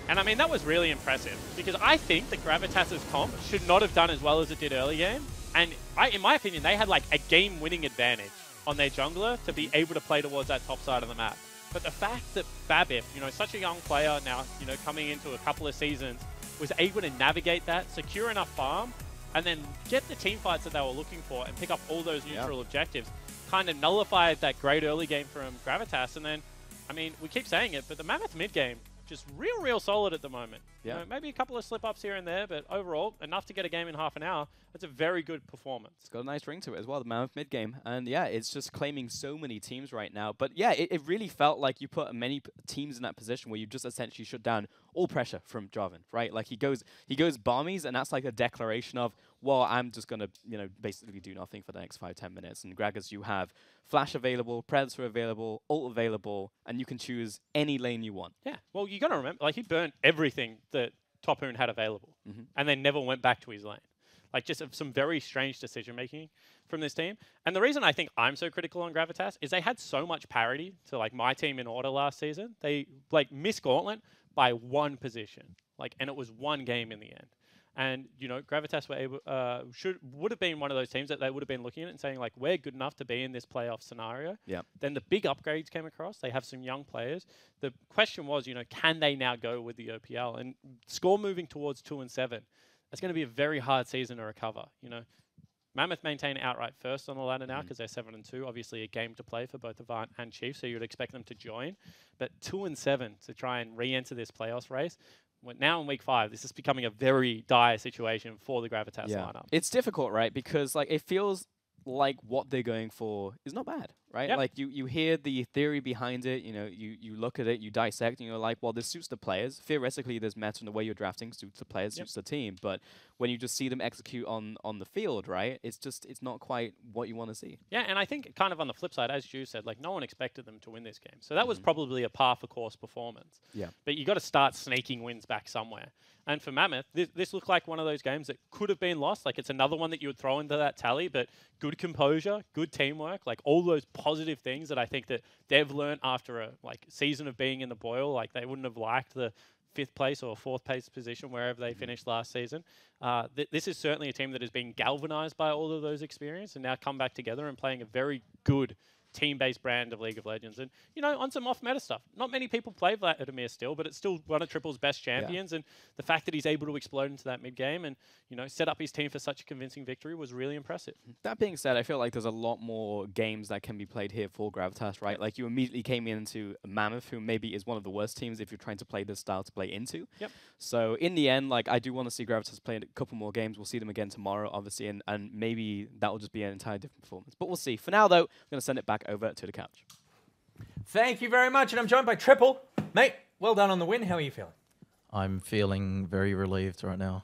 And I mean, that was really impressive, because I think that Gravitas' comp should not have done as well as it did early game. And in my opinion, they had like a game-winning advantage on their jungler to be able to play towards that top side of the map. But the fact that Babip, you know, such a young player now, you know, coming into a couple of seasons, was able to navigate that, secure enough farm, and then get the team fights that they were looking for and pick up all those neutral objectives, kind of nullified that great early game from Gravitas. And then, I mean, we keep saying it, but the Mammoth mid game, just real solid at the moment. Yeah. You know, maybe a couple of slip-ups here and there, but overall, enough to get a game in half an hour. That's a very good performance. It's got a nice ring to it as well, the Mammoth mid game. And yeah, it's just claiming so many teams right now. But yeah, it really felt like you put many teams in that position where you just essentially shut down all pressure from Jarvan, right? Like he goes Barmies, and that's like a declaration of, well, I'm just going to, you know, basically do nothing for the next 5-10 minutes. And Gragas, you have Flash available, Predator available, ult available, and you can choose any lane you want. Yeah, well, you got to remember, like, he burnt everything that Topoon had available, and then never went back to his lane. Like, just some very strange decision-making from this team. And the reason I think I'm so critical on Gravitas is they had so much parity to, like, my team in order last season. They, like, missed Gauntlet by 1 position, like, and it was 1 game in the end. And, you know, Gravitas were able, would have been one of those teams that they would have been looking at and saying, like, we're good enough to be in this playoff scenario. Yeah. Then the big upgrades came across. They have some young players. The question was, you know, can they now go with the OPL? And score moving towards 2-7. That's going to be a very hard season to recover, you know. Mammoth maintain outright first on the ladder now because they're 7-2. Obviously, a game to play for both Avant and Chief, so you'd expect them to join. But 2-7 to try and re-enter this playoffs race. Now in week 5, this is becoming a very dire situation for the Gravitas lineup. It's difficult, right? Because like it feels like what they're going for is not bad, right? Yep. Like you hear the theory behind it, you know, you look at it, you dissect, and you're like, well, this suits the players. Theoretically, there's meta in the way you're drafting suits the players, suits the team. But when you just see them execute on the field, right, it's not quite what you want to see. Yeah, and I think kind of on the flip side, as Ju said, like no one expected them to win this game. So that was probably a par for course performance. Yeah. But you got to start sneaking wins back somewhere. And for Mammoth, this looked like one of those games that could have been lost. Like it's another one that you would throw into that tally, but good composure, good teamwork, like all those positive things that I think that they've learned after a season of being in the boil. Like they wouldn't have liked the 5th place or 4th place position wherever they finished last season. This is certainly a team that has been galvanized by all of those experiences and now come back together and playing a very good team-based brand of League of Legends. And, you know, on some off-meta stuff. Not many people play Vladimir still, but it's still one of Triple's best champions. And the fact that he's able to explode into that mid-game and, you know, set up his team for such a convincing victory was really impressive. That being said, I feel like there's a lot more games that can be played here for Gravitas, right? Like you immediately came into Mammoth, who maybe is one of the worst teams if you're trying to play this style to play into. Yep. So in the end, like I do want to see Gravitas play a couple more games. We'll see them again tomorrow, obviously, and maybe that will just be an entirely different performance. But we'll see. For now, though, I'm going to send it back over to the couch. Thank you very much, and I'm joined by Triple. Mate, well done on the win. How are you feeling? I'm feeling very relieved right now.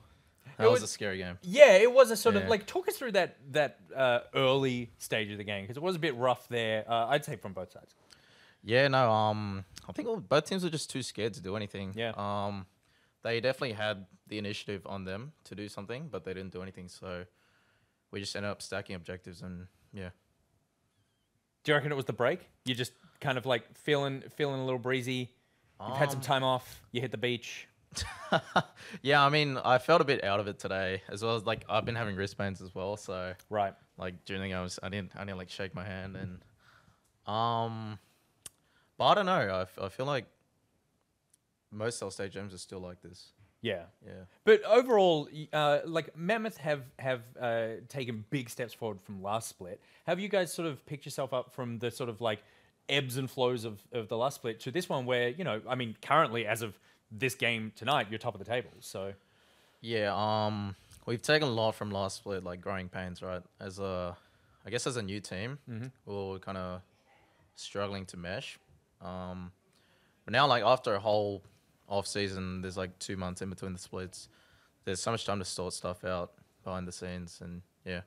That was a scary game. Yeah, it was a sort of like talk us through that early stage of the game because it was a bit rough there. I'd say from both sides. Yeah, no. I think both teams were just too scared to do anything. Yeah. they definitely had the initiative on them to do something, but they didn't do anything. So we just ended up stacking objectives, and yeah. Do you reckon it was the break? You just kind of like feeling a little breezy. You've had some time off. You hit the beach. Yeah, I mean, I felt a bit out of it today, as well as like I've been having wrist pains as well. So right, like during the game, I didn't like shake my hand, and but I don't know. I feel like most cell stage games are still like this. Yeah, yeah. But overall, like Mammoth have taken big steps forward from last split. Have you guys sort of picked yourself up from the sort of like ebbs and flows of the last split to this one, where I mean, currently as of this game tonight, you're top of the table. So yeah, we've taken a lot from last split, like growing pains, right? I guess as a new team, we're kind of struggling to mesh. But now, like after a whole off season, there's like 2 months in between the splits. There's so much time to sort stuff out behind the scenes, and yeah,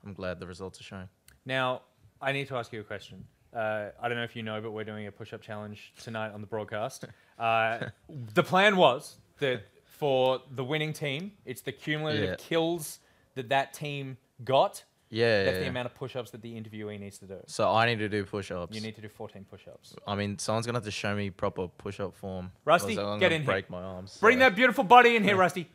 I'm glad the results are showing. Now, I need to ask you a question. I don't know if you know, but we're doing a push-up challenge tonight on the broadcast. The plan was that for the winning team, it's the cumulative kills that team got. That's the amount of push-ups that the interviewee needs to do. So I need to do push-ups. You need to do 14 push-ups. I mean, someone's gonna have to show me proper push-up form. Rusty, get in here. Break my arms. Bring that beautiful body in here, Rusty.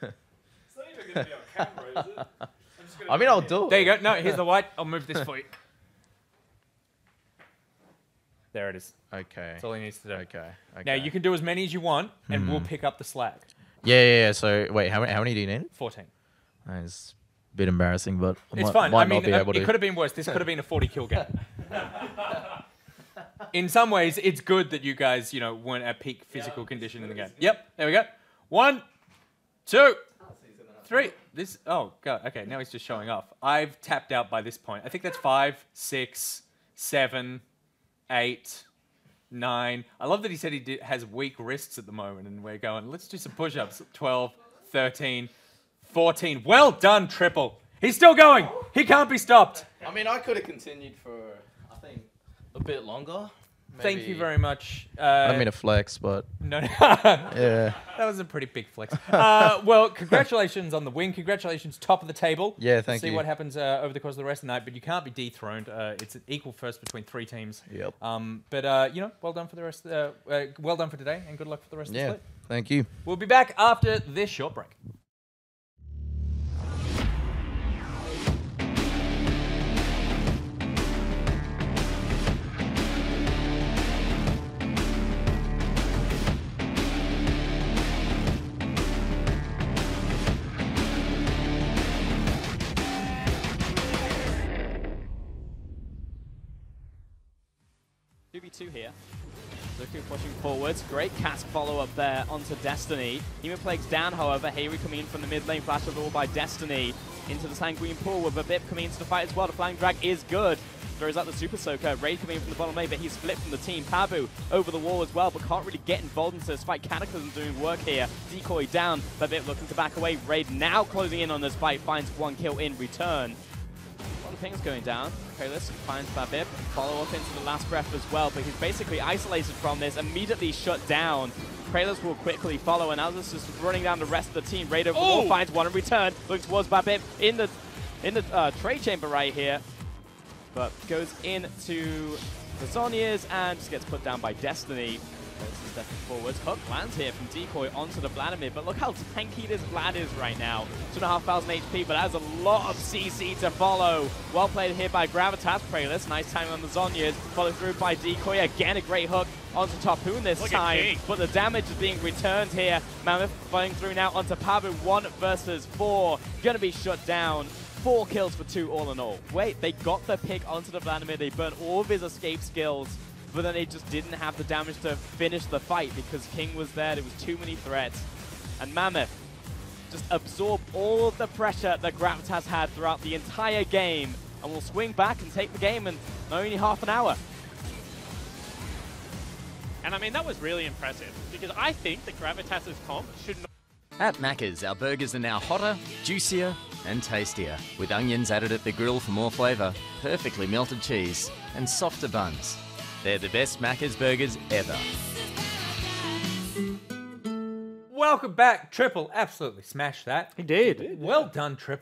It's not even going to be on camera, is it? I mean, I'll do it. There you go. No, here's the white. I'll move this for you. There it is. Okay. That's all he needs to do. Okay. Now, you can do as many as you want, and we'll pick up the slack. Yeah. So, wait, how many do you need? 14. It's a bit embarrassing, but it's fine. I mean, it could have been worse. This could have been a 40-kill game. In some ways, it's good that you guys, weren't at peak physical condition in the game. Yep. There we go. 1, 2, 3. Oh, God. Okay, now he's just showing off. I've tapped out by this point. I think that's 5, 6, 7, 8, 9. I love that he said he has weak wrists at the moment, and we're going, let's do some push-ups. 12, 13, 14. Well done, Triple. He's still going. He can't be stopped. I mean, I could have continued for, I think, a bit longer. Thank you very much. I don't mean to flex, but... No. Yeah. That was a pretty big flex. Well, congratulations on the win. Congratulations, top of the table. Yeah, thank you. See what happens over the course of the rest of the night, but you can't be dethroned. It's an equal first between 3 teams. Yep. But, well done for the rest. Well done for today, and good luck for the rest of the split. Thank you. We'll be back after this short break. Here. Looking pushing forwards. Great cast follow-up there onto Destiny. Human Plague's down, however. Hayri coming in from the mid lane. Flash of all by Destiny. Into the Sanguine pool with a Bip coming into the fight as well. The flying drag is good. Throws out the Super Soaker. Raid coming in from the bottom lane, but he's split from the team. Pabu over the wall as well, but can't really get involved into this fight. Cataclysm doing work here. Decoy down, but Bip looking to back away. Raid now closing in on this fight. Finds 1 kill in return. A lot of pings going down. Kralis finds Babib. Follow up into the last breath as well, but he's basically isolated from this, immediately shut down. Kralis will quickly follow, and as this is running down the rest of the team, Raid over the wall finds 1 in return. Looks towards Babib in the trade chamber right here, but goes into the Zonyas and just gets put down by Destiny. This is stepping forwards. Hook lands here from Decoy onto the Vladimir, but look how tanky this Vlad is right now. 2,500 HP, but has a lot of CC to follow. Well played here by Gravitas. Prayless, nice timing on the Zonyas. Followed through by Decoy. Again, a great hook onto Topoon this time, but the damage is being returned here. Mammoth flowing through now onto Pabu. 1 versus 4. Gonna be shut down. 4 kills for 2 all in all. Wait, they got the pick onto the Vladimir. They burned all of his escape skills, but then they just didn't have the damage to finish the fight because King was there. There was too many threats. And Mammoth just absorbed all of the pressure that Gravitas had throughout the entire game and will swing back and take the game in only half an hour. And I mean, that was really impressive because I think that Gravitas' comp should not. At Macca's, our burgers are now hotter, juicier and tastier, with onions added at the grill for more flavour, perfectly melted cheese and softer buns. They're the best Macca's burgers ever. welcome back. Triple absolutely smashed that. He did. Well done, Triple.